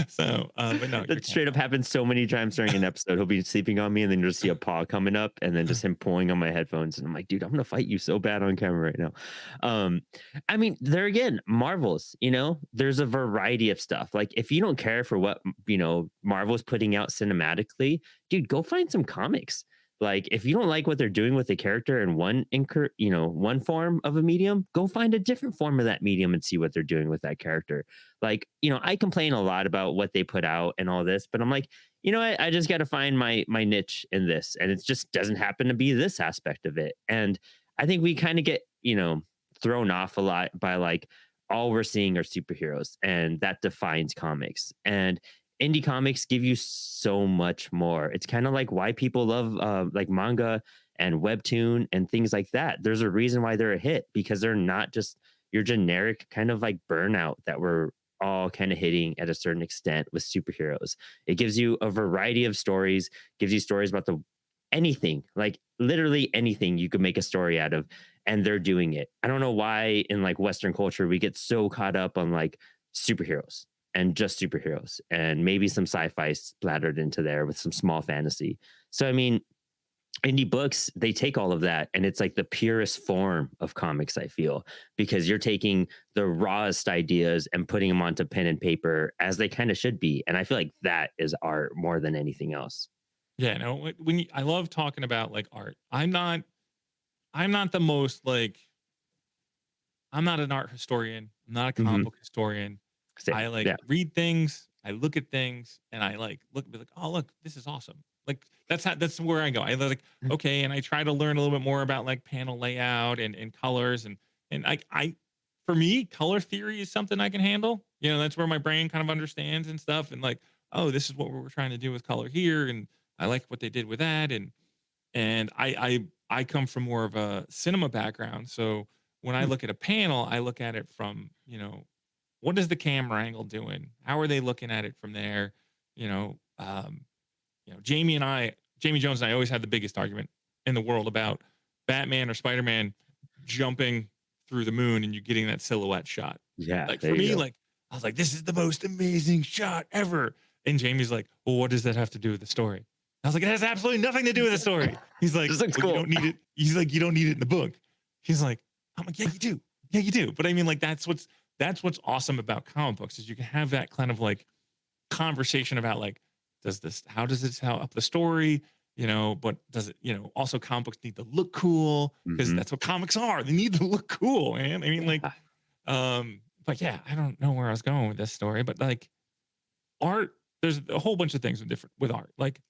Speaker 1: So, but no, your
Speaker 2: That
Speaker 1: cat.
Speaker 2: straight up happens so many times during an episode. He'll be sleeping on me, and then you'll see a paw coming up, and then just him pulling on my headphones. And I'm like, dude, I'm gonna fight you so bad on camera right now. I mean, there again, Marvels, there's a variety of stuff. Like, if you don't care for what Marvel's putting out cinematically, dude, go find some comics. Like, if you don't like what they're doing with the character in one form of a medium, go find a different form of that medium and see what they're doing with that character. Like, I complain a lot about what they put out and all this, but I'm like, I just got to find my niche in this, and it just doesn't happen to be this aspect of it. And I think we kind of get, thrown off a lot by like all we're seeing are superheroes, and that defines comics. And indie comics give you so much more. It's kind of like why people love like manga and webtoon and things like that. There's a reason why they're a hit, because they're not just your generic kind of like burnout that we're all kind of hitting at a certain extent with superheroes. It gives you a variety of stories, gives you stories about anything, like literally anything you could make a story out of, and they're doing it. I don't know why in like Western culture we get so caught up on like superheroes and just superheroes, and maybe some sci-fi splattered into there with some small fantasy. So I mean, indie books, they take all of that, and it's like the purest form of comics, I feel, because you're taking the rawest ideas and putting them onto pen and paper as they kind of should be. And I feel like that is art more than anything else.
Speaker 1: Yeah, no, I love talking about like art. I'm not the most like, I'm not an art historian. I'm not a comic
Speaker 2: Mhm.
Speaker 1: book historian.
Speaker 2: Same.
Speaker 1: I like
Speaker 2: Yeah.
Speaker 1: read things, I look at things, and I like be like, oh look, this is awesome. Like that's where I go. I like,
Speaker 2: Mhm.
Speaker 1: okay, and I try to learn a little bit more about like panel layout and colors, and I for me, color theory is something I can handle. That's where my brain kind of understands and stuff. And like, oh, this is what we were trying to do with color here, and I like what they did with that. And I come from more of a cinema background, so when I
Speaker 2: Hmm.
Speaker 1: look at a panel, I look at it from, what is the camera angle doing? How are they looking at it from there? You know, um, Jamie Jones and I always had the biggest argument in the world about Batman or Spider-Man jumping through the moon and you getting that silhouette shot.
Speaker 2: Yeah.
Speaker 1: Like
Speaker 2: There
Speaker 1: for
Speaker 2: you
Speaker 1: me,
Speaker 2: go.
Speaker 1: like I was like, this is the most amazing shot ever. And Jamie's like, well, what does that have to do with the story? I was like, it has absolutely nothing to do with the story. He's like,
Speaker 2: This looks
Speaker 1: well, you
Speaker 2: cool.
Speaker 1: don't need it. He's like, you don't need it in the book. He's like, I'm like, yeah, you do. Yeah, you do. But I mean, like, that's what's awesome about comic books, is you can have that kind of like conversation about like, how does this help up the story? But does it, also comic books need to look cool, because
Speaker 2: Mhm.
Speaker 1: that's what comics are. They need to look cool, man. I mean, like,
Speaker 2: Yeah.
Speaker 1: but yeah, I don't know where I was going with this story, but like, art, there's a whole bunch of things with art. Like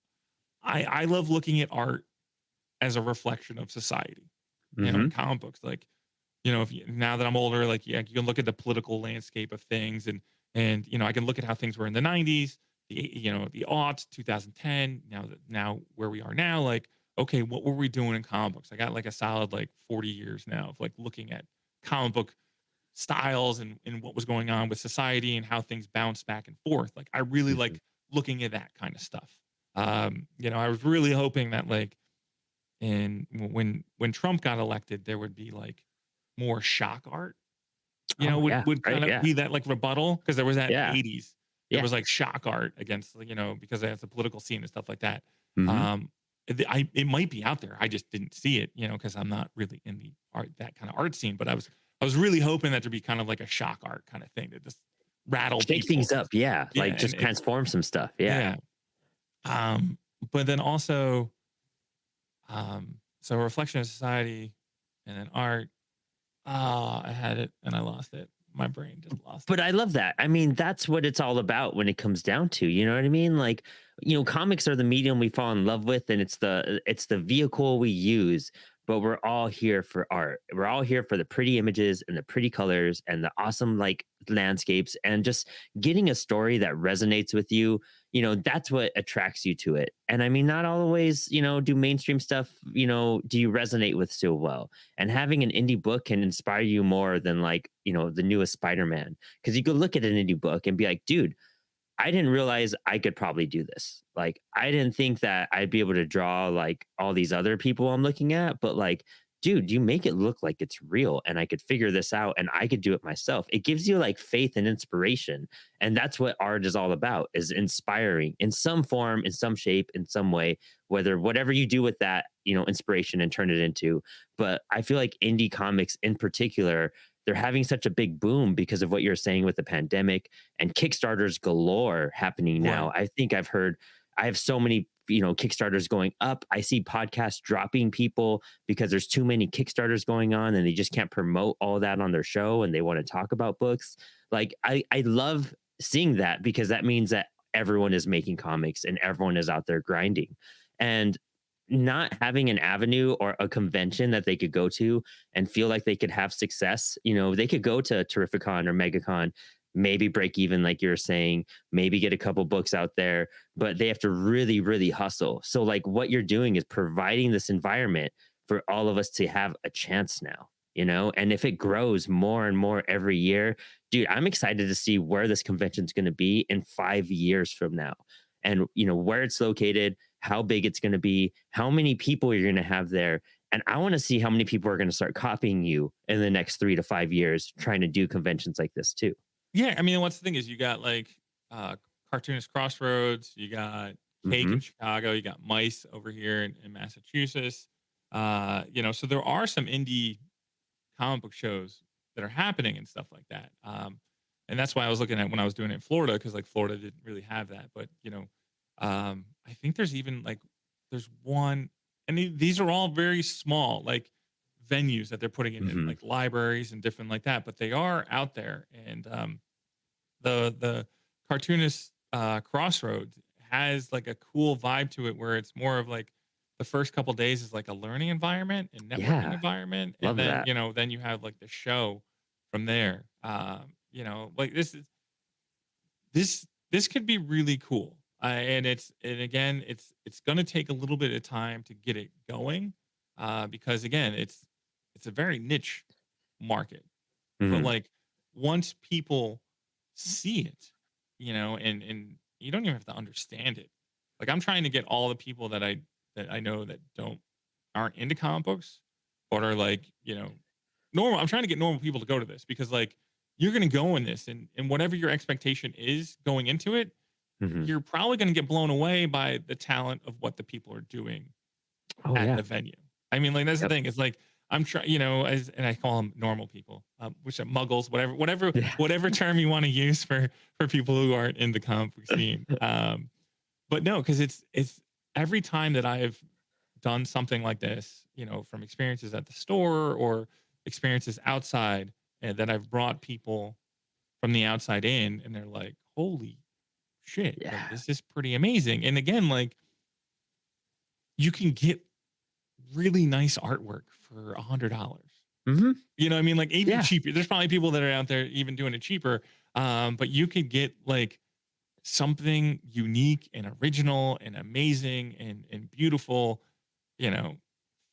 Speaker 1: I love looking at art as a reflection of society. You know, in
Speaker 2: Hmm.
Speaker 1: comic books, like, you know, now that I'm older, like, yeah, you can look at the political landscape of things, and you know, I can look at how things were in the 90s, the aughts, 2010, now where we are now, like, okay, what were we doing in comic books? I got like a solid like 40 years now of like looking at comic book styles and what was going on with society and how things bounce back and forth. Like I really
Speaker 2: Hmm.
Speaker 1: like looking at that kind of stuff. You know, I was really hoping that like when Trump got elected, there would be like more shock art, you know,
Speaker 2: Oh yeah,
Speaker 1: would
Speaker 2: right,
Speaker 1: kind of
Speaker 2: yeah,
Speaker 1: be that like rebuttal because there was that in the
Speaker 2: yeah,
Speaker 1: 80s. There
Speaker 2: yeah.
Speaker 1: was like shock art against, you know, because that's the political scene and stuff like that.
Speaker 2: Hmm.
Speaker 1: Um, it might be out there. I just didn't see it, you know, because I'm not really in the art that kind of art scene. But I was really hoping that there'd be kind of like a shock art kind of thing to just rattle
Speaker 2: Shake
Speaker 1: people.
Speaker 2: things up, yeah,
Speaker 1: Yeah,
Speaker 2: like
Speaker 1: and
Speaker 2: just transform some stuff, yeah.
Speaker 1: yeah. But then also, so reflection of society, and then art. Ah, I had it and I lost it. My brain just lost
Speaker 2: But
Speaker 1: it.
Speaker 2: I love that. I mean, that's what it's all about when it comes down to, you know what I mean? Like, comics are the medium we fall in love with, and it's the vehicle we use, but we're all here for art. We're all here for the pretty images and the pretty colors and the awesome like landscapes and just getting a story that resonates with you. That's what attracts you to it. And I mean, not always, do mainstream stuff, do you resonate with so well? And having an indie book can inspire you more than like, the newest Spider-Man. Because you could look at an indie book and be like, dude, I didn't realize I could probably do this. Like, I didn't think that I'd be able to draw like all these other people I'm looking at, but like, dude, you make it look like it's real and I could figure this out and I could do it myself. It gives you like faith and inspiration. And that's what art is all about, is inspiring in some form, in some shape, in some way, whether whatever you do with that, inspiration and turn it into. But I feel like indie comics in particular, they're having such a big boom because of what you're saying with the pandemic and Kickstarters galore happening now.
Speaker 1: Right.
Speaker 2: I have so many, Kickstarters going up. I see podcasts dropping people because there's too many Kickstarters going on and they just can't promote all that on their show and they want to talk about books. Like I love seeing that because that means that everyone is making comics and everyone is out there grinding. And not having an avenue or a convention that they could go to and feel like they could have success. They could go to Terrificon or MegaCon, maybe break even, like you're saying, maybe get a couple books out there, but they have to really, really hustle. So, like, what you're doing is providing this environment for all of us to have a chance now, and if it grows more and more every year, dude, I'm excited to see where this convention is going to be in 5 years from now and, where it's located, how big it's going to be, how many people you're going to have there. And I want to see how many people are going to start copying you in the next 3 to 5 years, trying to do conventions like this too.
Speaker 1: Yeah, I mean, what's the thing is you got like uh Cartoonist Crossroads, you got Cake in
Speaker 2: Hmm.
Speaker 1: Chicago, you got Mice over here in Massachusetts. You know, so there are some indie comic book shows that are happening and stuff like that. And that's why I was looking at when I was doing it in Florida, because like Florida didn't really have that. But you know, I think there's even like there's one, and these are all very small, like venues that they're putting in
Speaker 2: Hmm.
Speaker 1: like libraries and different like that, but they are out there. And the cartoonist Crossroads has like a cool vibe to it, where it's more of like the first couple days is like a learning environment and networking
Speaker 2: Yeah,
Speaker 1: environment, and
Speaker 2: love
Speaker 1: then
Speaker 2: that.
Speaker 1: you know then you have like the show from there. You know, like this could be really cool. And again, it's going to take a little bit of time to get it going, because again, it's a very niche market. But
Speaker 2: Hmm.
Speaker 1: like once people see it, you know, and you don't even have to understand it. Like I'm trying to get all the people that I know that aren't into comic books, but are like, you know, normal. I'm trying to get normal people to go to this, because like you're gonna go in this, and whatever your expectation is going into it,
Speaker 2: Hmm.
Speaker 1: you're probably gonna get blown away by the talent of what the people are doing
Speaker 2: Oh
Speaker 1: at
Speaker 2: yeah.
Speaker 1: the venue. I mean, like that's the
Speaker 2: Yep.
Speaker 1: thing. It's like I'm trying, you know, and I call them normal people, which are muggles,
Speaker 2: Yeah.
Speaker 1: whatever term you want to use for people who aren't in the comic book scene. But no, because it's every time that I've done something like this, you know, from experiences at the store or experiences outside, and that I've brought people from the outside in, and they're like, "Holy!" shit, like
Speaker 2: Yeah.
Speaker 1: this is pretty amazing. And again, like you can get really nice artwork for $100.
Speaker 2: Hmm.
Speaker 1: You know what I mean? Like even
Speaker 2: Yeah.
Speaker 1: cheaper. There's probably people that are out there even doing it cheaper. But you could get like something unique and original and amazing and beautiful, you know,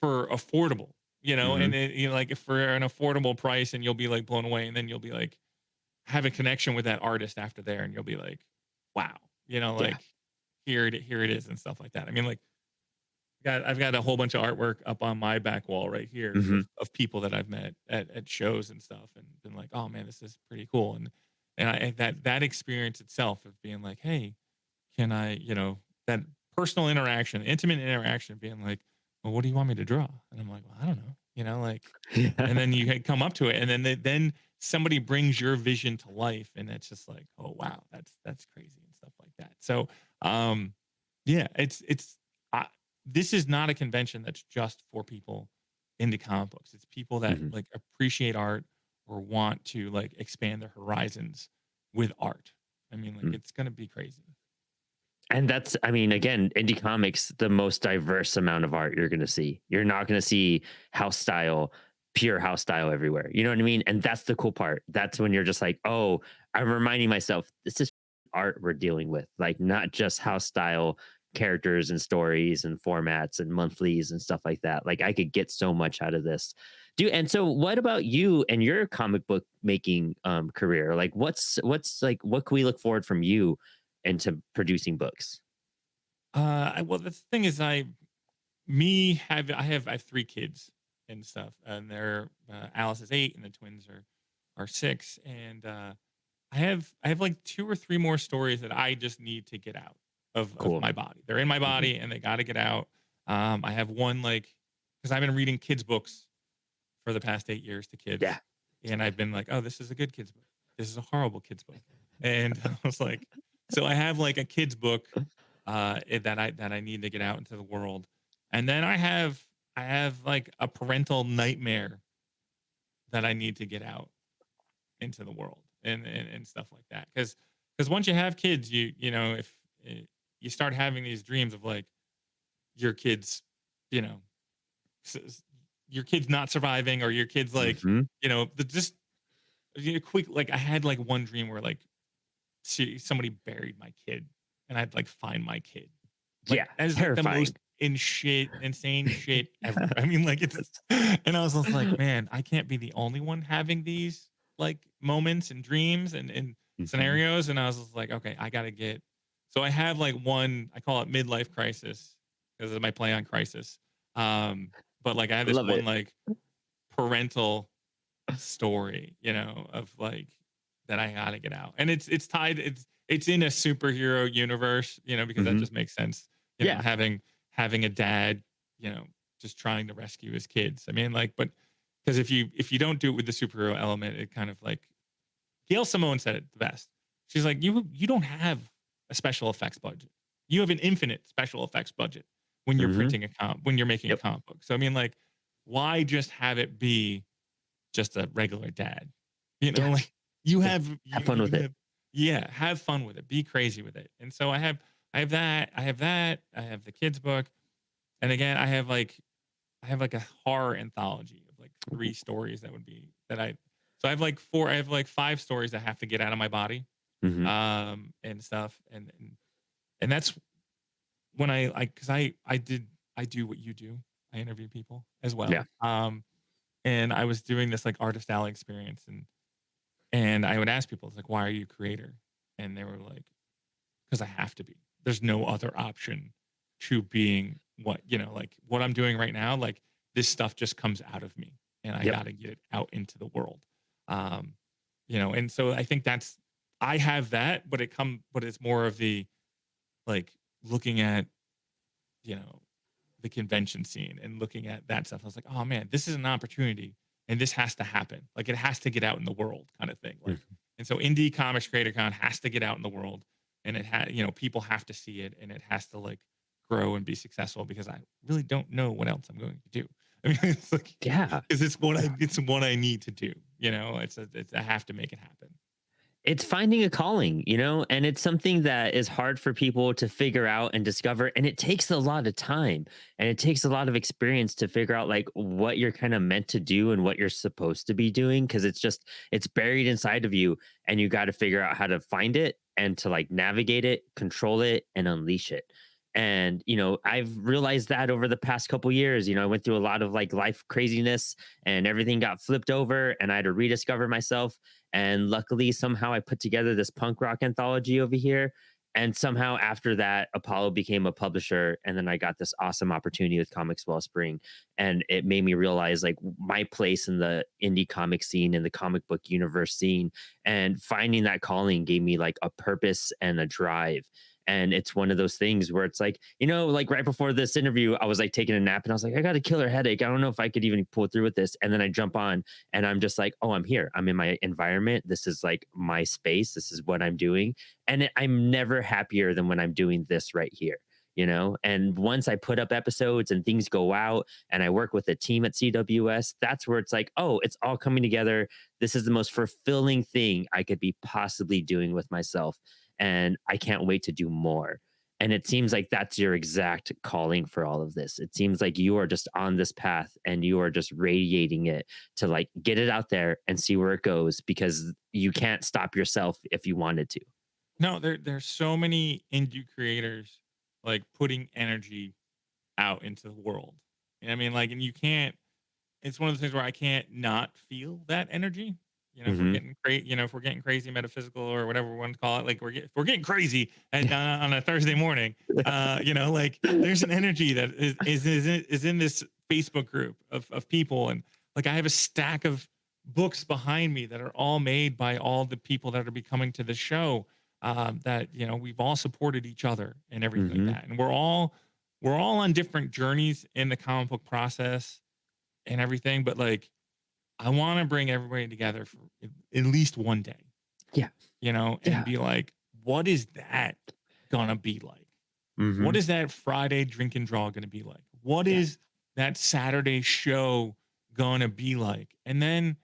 Speaker 1: for affordable,
Speaker 2: Hmm.
Speaker 1: and like for an affordable price, and you'll be like blown away, and then you'll be like have a connection with that artist after there, and you'll be like, wow,
Speaker 2: Yeah.
Speaker 1: like here it is and stuff like that. I mean, like I've got a whole bunch of artwork up on my back wall right here
Speaker 2: Hmm.
Speaker 1: of people that I've met at shows and stuff, and been like, oh man, this is pretty cool. And that experience itself of being like, hey, can I, that personal interaction, intimate interaction, being like, well, what do you want me to draw? And I'm like, well, I don't know, like, and
Speaker 2: Yeah.
Speaker 1: then you come up to it, and then somebody brings your vision to life, and it's just like, oh wow, that's crazy and stuff like that. So, um, yeah, I, this is not a convention that's just for people into comic books. It's people that
Speaker 2: Hmm.
Speaker 1: like appreciate art or want to like expand their horizons with art. I mean, like it's gonna be crazy.
Speaker 2: And that's, I mean, again, indie comics, the most diverse amount of art you're going to see. You're not going to see house style, pure house style everywhere. You know what I mean? And that's the cool part. That's when you're just like, oh, I'm reminding myself, this is art we're dealing with, like not just house style characters and stories and formats and monthlies and stuff like that. Like I could get so much out of this. And so what about you and your comic book making career? Like what's like, what can we look forward from you into producing books?
Speaker 1: Well, the thing is, I have 3 kids and stuff, and they're Alice is 8, and the twins are 6, and I have like 2 or 3 more stories that I just need to get out of
Speaker 2: Cool.
Speaker 1: my body. They're in my
Speaker 2: Mhm.
Speaker 1: body, and they got to get out. I have one like because I've been reading kids books for the past 8 years to kids,
Speaker 2: Yeah.
Speaker 1: and I've been like, oh, this is a good kids book. This is a horrible kids book, and I was like, so I have like a kids book that I need to get out into the world, and then I have like a parental nightmare that I need to get out into the world and stuff like that. Because once you have kids, if eh, you start having these dreams of like your kids, you know, your kids not surviving, or your kids like,
Speaker 2: Mhm.
Speaker 1: just quick. Like I had like one dream where like somebody buried my kid, and I'd like find my kid. Like
Speaker 2: Yeah.
Speaker 1: that is like the
Speaker 2: Terrifying.
Speaker 1: most insane shit ever. I mean, like it's, and I was just like, man, I can't be the only one having these like moments and dreams and
Speaker 2: Mhm.
Speaker 1: scenarios. And I was just like, okay, I gotta get. So I have like one, I call it midlife crisis because of my play on crisis. Um, but like I have this
Speaker 2: Love
Speaker 1: one
Speaker 2: it.
Speaker 1: like parental story, of like that I gotta get out. And it's tied, it's in a superhero universe, because that
Speaker 2: Mhm.
Speaker 1: just makes sense.
Speaker 2: Yeah.
Speaker 1: Having a dad, just trying to rescue his kids. I mean, like, but because if you don't do it with the superhero element, it kind of like Gail Simone said it the best. She's like, you don't have a special effects budget. You have an infinite special effects budget when you're
Speaker 2: Mhm.
Speaker 1: printing when you're making a
Speaker 2: Yep.
Speaker 1: comic book. So I mean, like, why just have it be just a regular dad.
Speaker 2: Yeah.
Speaker 1: Like you
Speaker 2: Yeah.
Speaker 1: have
Speaker 2: Have fun with
Speaker 1: you
Speaker 2: it.
Speaker 1: have yeah, have fun with it. Be crazy with it. And so I have the kids book. And again, I have like a horror anthology of like 3 stories that would be that I so I have like 5 stories that have to get out of my body
Speaker 2: Mhm.
Speaker 1: and stuff. And that's when cuz I do what you do. I interview people as
Speaker 2: Yeah.
Speaker 1: well. And I was doing this like artist alley experience, and I would ask people, it's like, why are you a creator? And they were like, because I have to be. There's no other option to being like what I'm doing right now. Like this stuff just comes out of me, and I
Speaker 2: Yep.
Speaker 1: got to get it out into the world. Um, and so I think I have that, but it's more of the like looking at, you know, the convention scene and looking at that stuff. I was like, oh man, this is an opportunity, and this has to happen. Like it has to get out in the world, kind of thing. Like,
Speaker 2: Mhm.
Speaker 1: and so Indie Comics Creator Con has to get out in the world, and people have to see it, and it has to like grow and be successful, because I really don't know what else I'm going to do. I mean, it's like
Speaker 2: Yeah.
Speaker 1: because it's what I need to do. It's I have to make it happen.
Speaker 2: it's finding a calling, and it's something that is hard for people to figure out and discover. And it takes a lot of time and it takes a lot of experience to figure out like what you're kind of meant to do and what you're supposed to be doing. Cause it's buried inside of you and you got to figure out how to find it and to like navigate it, control it, and unleash it. And, I've realized that over the past couple years, I went through a lot of like life craziness and everything got flipped over and I had to rediscover myself. And luckily, somehow I put together this punk rock anthology over here. And somehow after that, Apollo became a publisher. And then I got this awesome opportunity with Comix Wellspring. And it made me realize like my place in the indie comic scene and the comic book universe scene. And finding that calling gave me like a purpose and a drive. And it's one of those things where it's like, like right before this interview, I was like taking a nap and I was like, I got a killer headache. I don't know if I could even pull through with this. And then I jump on and I'm just like, oh, I'm here. I'm in my environment. This is like my space. This is what I'm doing. And I'm never happier than when I'm doing this right here. And once I put up episodes and things go out and I work with a team at CWS, that's where it's like, oh, it's all coming together. This is the most fulfilling thing I could be possibly doing with myself. And I can't wait to do more. And it seems like that's your exact calling for all of this. It seems like you are just on this path and you are just radiating it to like get it out there and see where it goes because you can't stop yourself if you wanted to.
Speaker 1: No, there's so many indie creators like putting energy out into the world. I mean, like, and you can't. It's one of those things where I can't not feel that energy. If we're
Speaker 2: Hmm.
Speaker 1: getting crazy, if we're getting crazy metaphysical or whatever we want to call it, like if we're getting crazy and on a Thursday morning, like there's an energy that is in this Facebook group of people, and like I have a stack of books behind me that are all made by all the people that are be coming to the show. That we've all supported each other and everything like
Speaker 2: Hmm.
Speaker 1: that, and we're all on different journeys in the comic book process and everything, but like I want to bring everybody together for at least one day,
Speaker 2: Yeah.
Speaker 1: and
Speaker 2: Yeah.
Speaker 1: be like, what is that gonna be like? What
Speaker 2: Hmm.
Speaker 1: is that Friday drink and draw gonna be like? What
Speaker 2: Yeah.
Speaker 1: is that Saturday show gonna be like? And then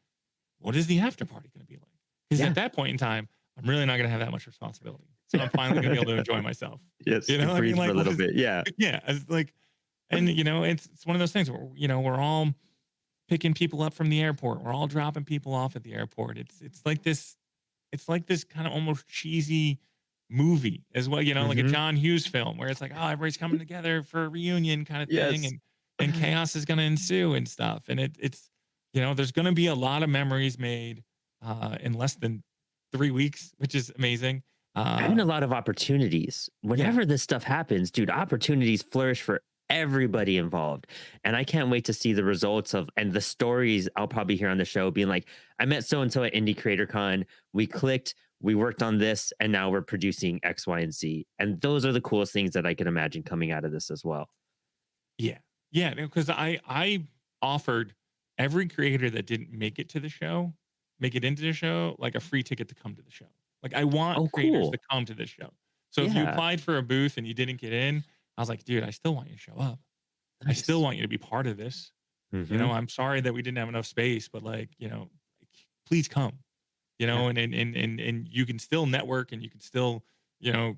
Speaker 1: what is the after party gonna be like? Because
Speaker 2: Yeah.
Speaker 1: at that point in time, I'm really not gonna have that much responsibility. So I'm finally gonna be able to enjoy myself.
Speaker 2: Yes.
Speaker 1: You
Speaker 2: You
Speaker 1: know what I mean?
Speaker 2: breathe for a
Speaker 1: Like, what
Speaker 2: little
Speaker 1: is,
Speaker 2: bit. Yeah.
Speaker 1: yeah, it's like, and it's one of those things where we're all picking people up from the airport. We're all dropping people off at the airport. It's like this kind of almost cheesy movie as well, like a
Speaker 2: Hmm.
Speaker 1: John Hughes film where it's like, oh, everybody's coming together for a reunion kind of thing,
Speaker 2: Yes.
Speaker 1: and chaos is going to ensue and stuff. And it's there's going to be a lot of memories made in less than 3 weeks, which is amazing.
Speaker 2: And
Speaker 1: Uh,
Speaker 2: a lot of opportunities.
Speaker 1: yeah,
Speaker 2: Whenever this stuff happens, dude, opportunities flourish for everybody involved. And I can't wait to see the results of and the stories I'll probably hear on the show being like, I met so and so at Indie Creator Con, we clicked, we worked on this, and now we're producing X, Y, and Z. And those are the coolest things that I can imagine coming out of this as well.
Speaker 1: yeah, yeah. Because I offered every creator that didn't make it into the show, like a free ticket to come to the show. Like I want
Speaker 2: Oh,
Speaker 1: creators to
Speaker 2: cool.
Speaker 1: come to this show. So if you
Speaker 2: Yeah.
Speaker 1: applied for a booth and you didn't get in, I was like, dude, I still want you to show up. I still
Speaker 2: Nice.
Speaker 1: want you to be part of this.
Speaker 2: Hmm.
Speaker 1: I'm sorry that we didn't have enough space, but like, please come.
Speaker 2: Yeah.
Speaker 1: And you can still network and you can still, you know,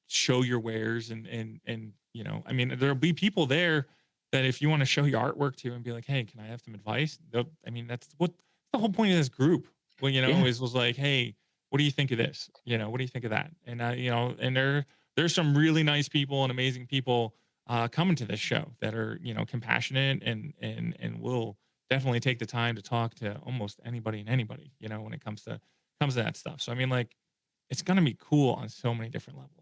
Speaker 1: show your wares and I mean, there'll be people there that if you want to show your artwork to and be like, hey, can I have some advice? I mean, that's what the whole point of this group. Well,
Speaker 2: Yeah.
Speaker 1: was like, hey, what do you think of this? What do you think of that? And and there's some really nice people and amazing people coming to this show that are compassionate and will definitely take the time to talk to almost anybody and anybody when it comes to that stuff. So I mean, like, it's gonna be cool on so many different levels.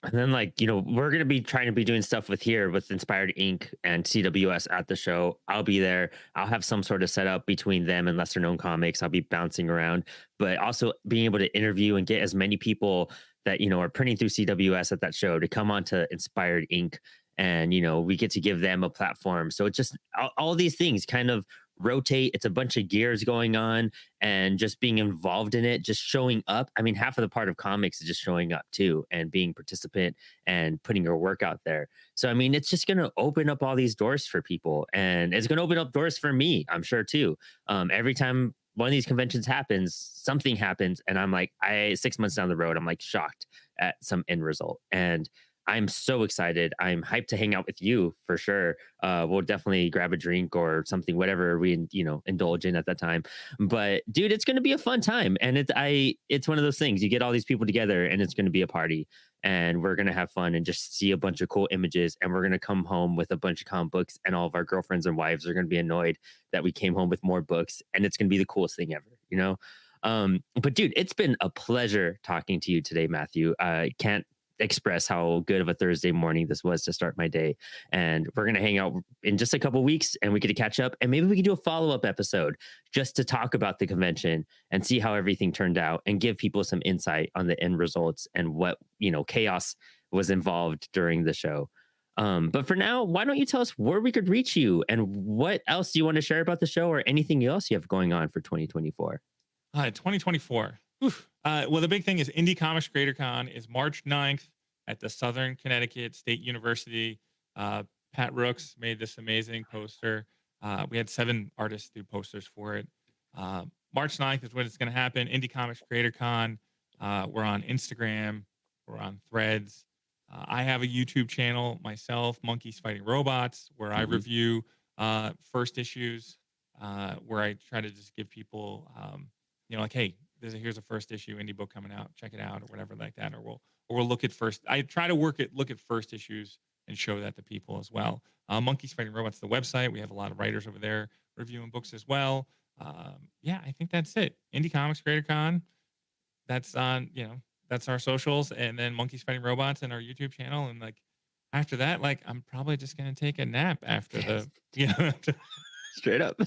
Speaker 2: And then, like, we're going to be trying to be doing stuff with Inspired Inc. and CWS at the show. I'll be there. I'll have some sort of setup between them and lesser known comics. I'll be bouncing around, but also being able to interview and get as many people that, are printing through CWS at that show to come on to Inspired Inc. And, we get to give them a platform. So it's just all these things kind of rotate. It's a bunch of gears going on and just being involved in it, just showing up. I mean, half of the part of comics is just showing up too and being participant and putting your work out there. So, I mean, it's just going to open up all these doors for people and it's going to open up doors for me, I'm sure too. Every time one of these conventions happens, something happens, and I'm like, 6 months down the road, I'm like shocked at some end result. And I'm so excited. I'm hyped to hang out with you for sure. We'll definitely grab a drink or something, whatever we indulge in at that time. But dude, it's going to be a fun time, and it's one of those things. You get all these people together, and it's going to be a party, and we're going to have fun and just see a bunch of cool images. And we're going to come home with a bunch of comic books, and all of our girlfriends and wives are going to be annoyed that we came home with more books, and it's going to be the coolest thing ever. But dude, it's been a pleasure talking to you today, Matthew. I can't express how good of a Thursday morning this was to start my day. And we're going to hang out in just a couple weeks, and we get to catch up, and maybe we could do a follow-up episode just to talk about the convention and see how everything turned out and give people some insight on the end results and what, chaos was involved during the show. But for now, why don't you tell us where we could reach you and what else do you want to share about the show or anything else you have going on for 2024?
Speaker 1: 2024. Well, the big thing is Indie Comics Creator Con is March 9th at the Southern Connecticut State University. Pat Rooks made this amazing poster. We had 7 artists do posters for it. March 9th is when it's going to happen. Indie Comics Creator Con. We're on Instagram. We're on Threads. I have a YouTube channel myself, Monkeys Fighting Robots, where I review first issues, where I try to just give people, like, hey, here's a first issue indie book coming out, check it out, or whatever like that. Or we'll look at first. I try to look at first issues and show that to people as well. Monkeys Fighting Robots, the website. We have a lot of writers over there reviewing books as well. Yeah, I think that's it. Indie Comics Creator Con. That's on, that's our socials, and then Monkeys Fighting Robots and our YouTube channel. And like after that, like I'm probably just gonna take a nap after the,
Speaker 2: Straight up.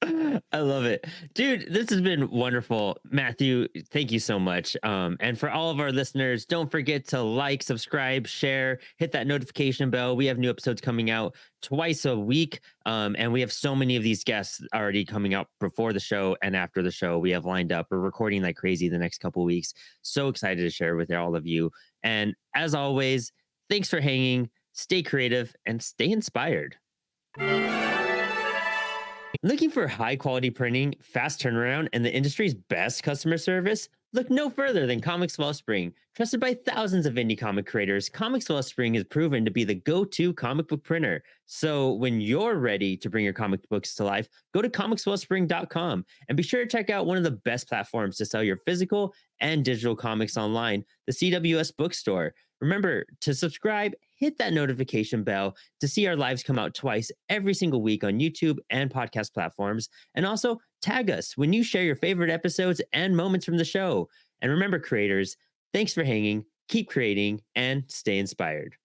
Speaker 2: I love it. Dude, this has been wonderful. Matthew, thank you so much. And for all of our listeners, don't forget to like, subscribe, share, hit that notification bell. We have new episodes coming out twice a week. And we have so many of these guests already coming out before the show and after the show. We have lined up. We're recording like crazy the next couple weeks. So excited to share with all of you. And as always, thanks for hanging. Stay creative and stay inspired. Looking for high quality printing, fast turnaround, and the industry's best customer service? Look no further than Comix Wellspring. Trusted by thousands of indie comic creators, Comix Wellspring is proven to be the go-to comic book printer. So when you're ready to bring your comic books to life, go to comicswellspring.com and be sure to check out one of the best platforms to sell your physical and digital comics online, the CWS Bookstore. Remember to subscribe, hit that notification bell to see our lives come out twice every single week on YouTube and podcast platforms. And also tag us when you share your favorite episodes and moments from the show. And remember, creators, thanks for hanging, keep creating, and stay inspired.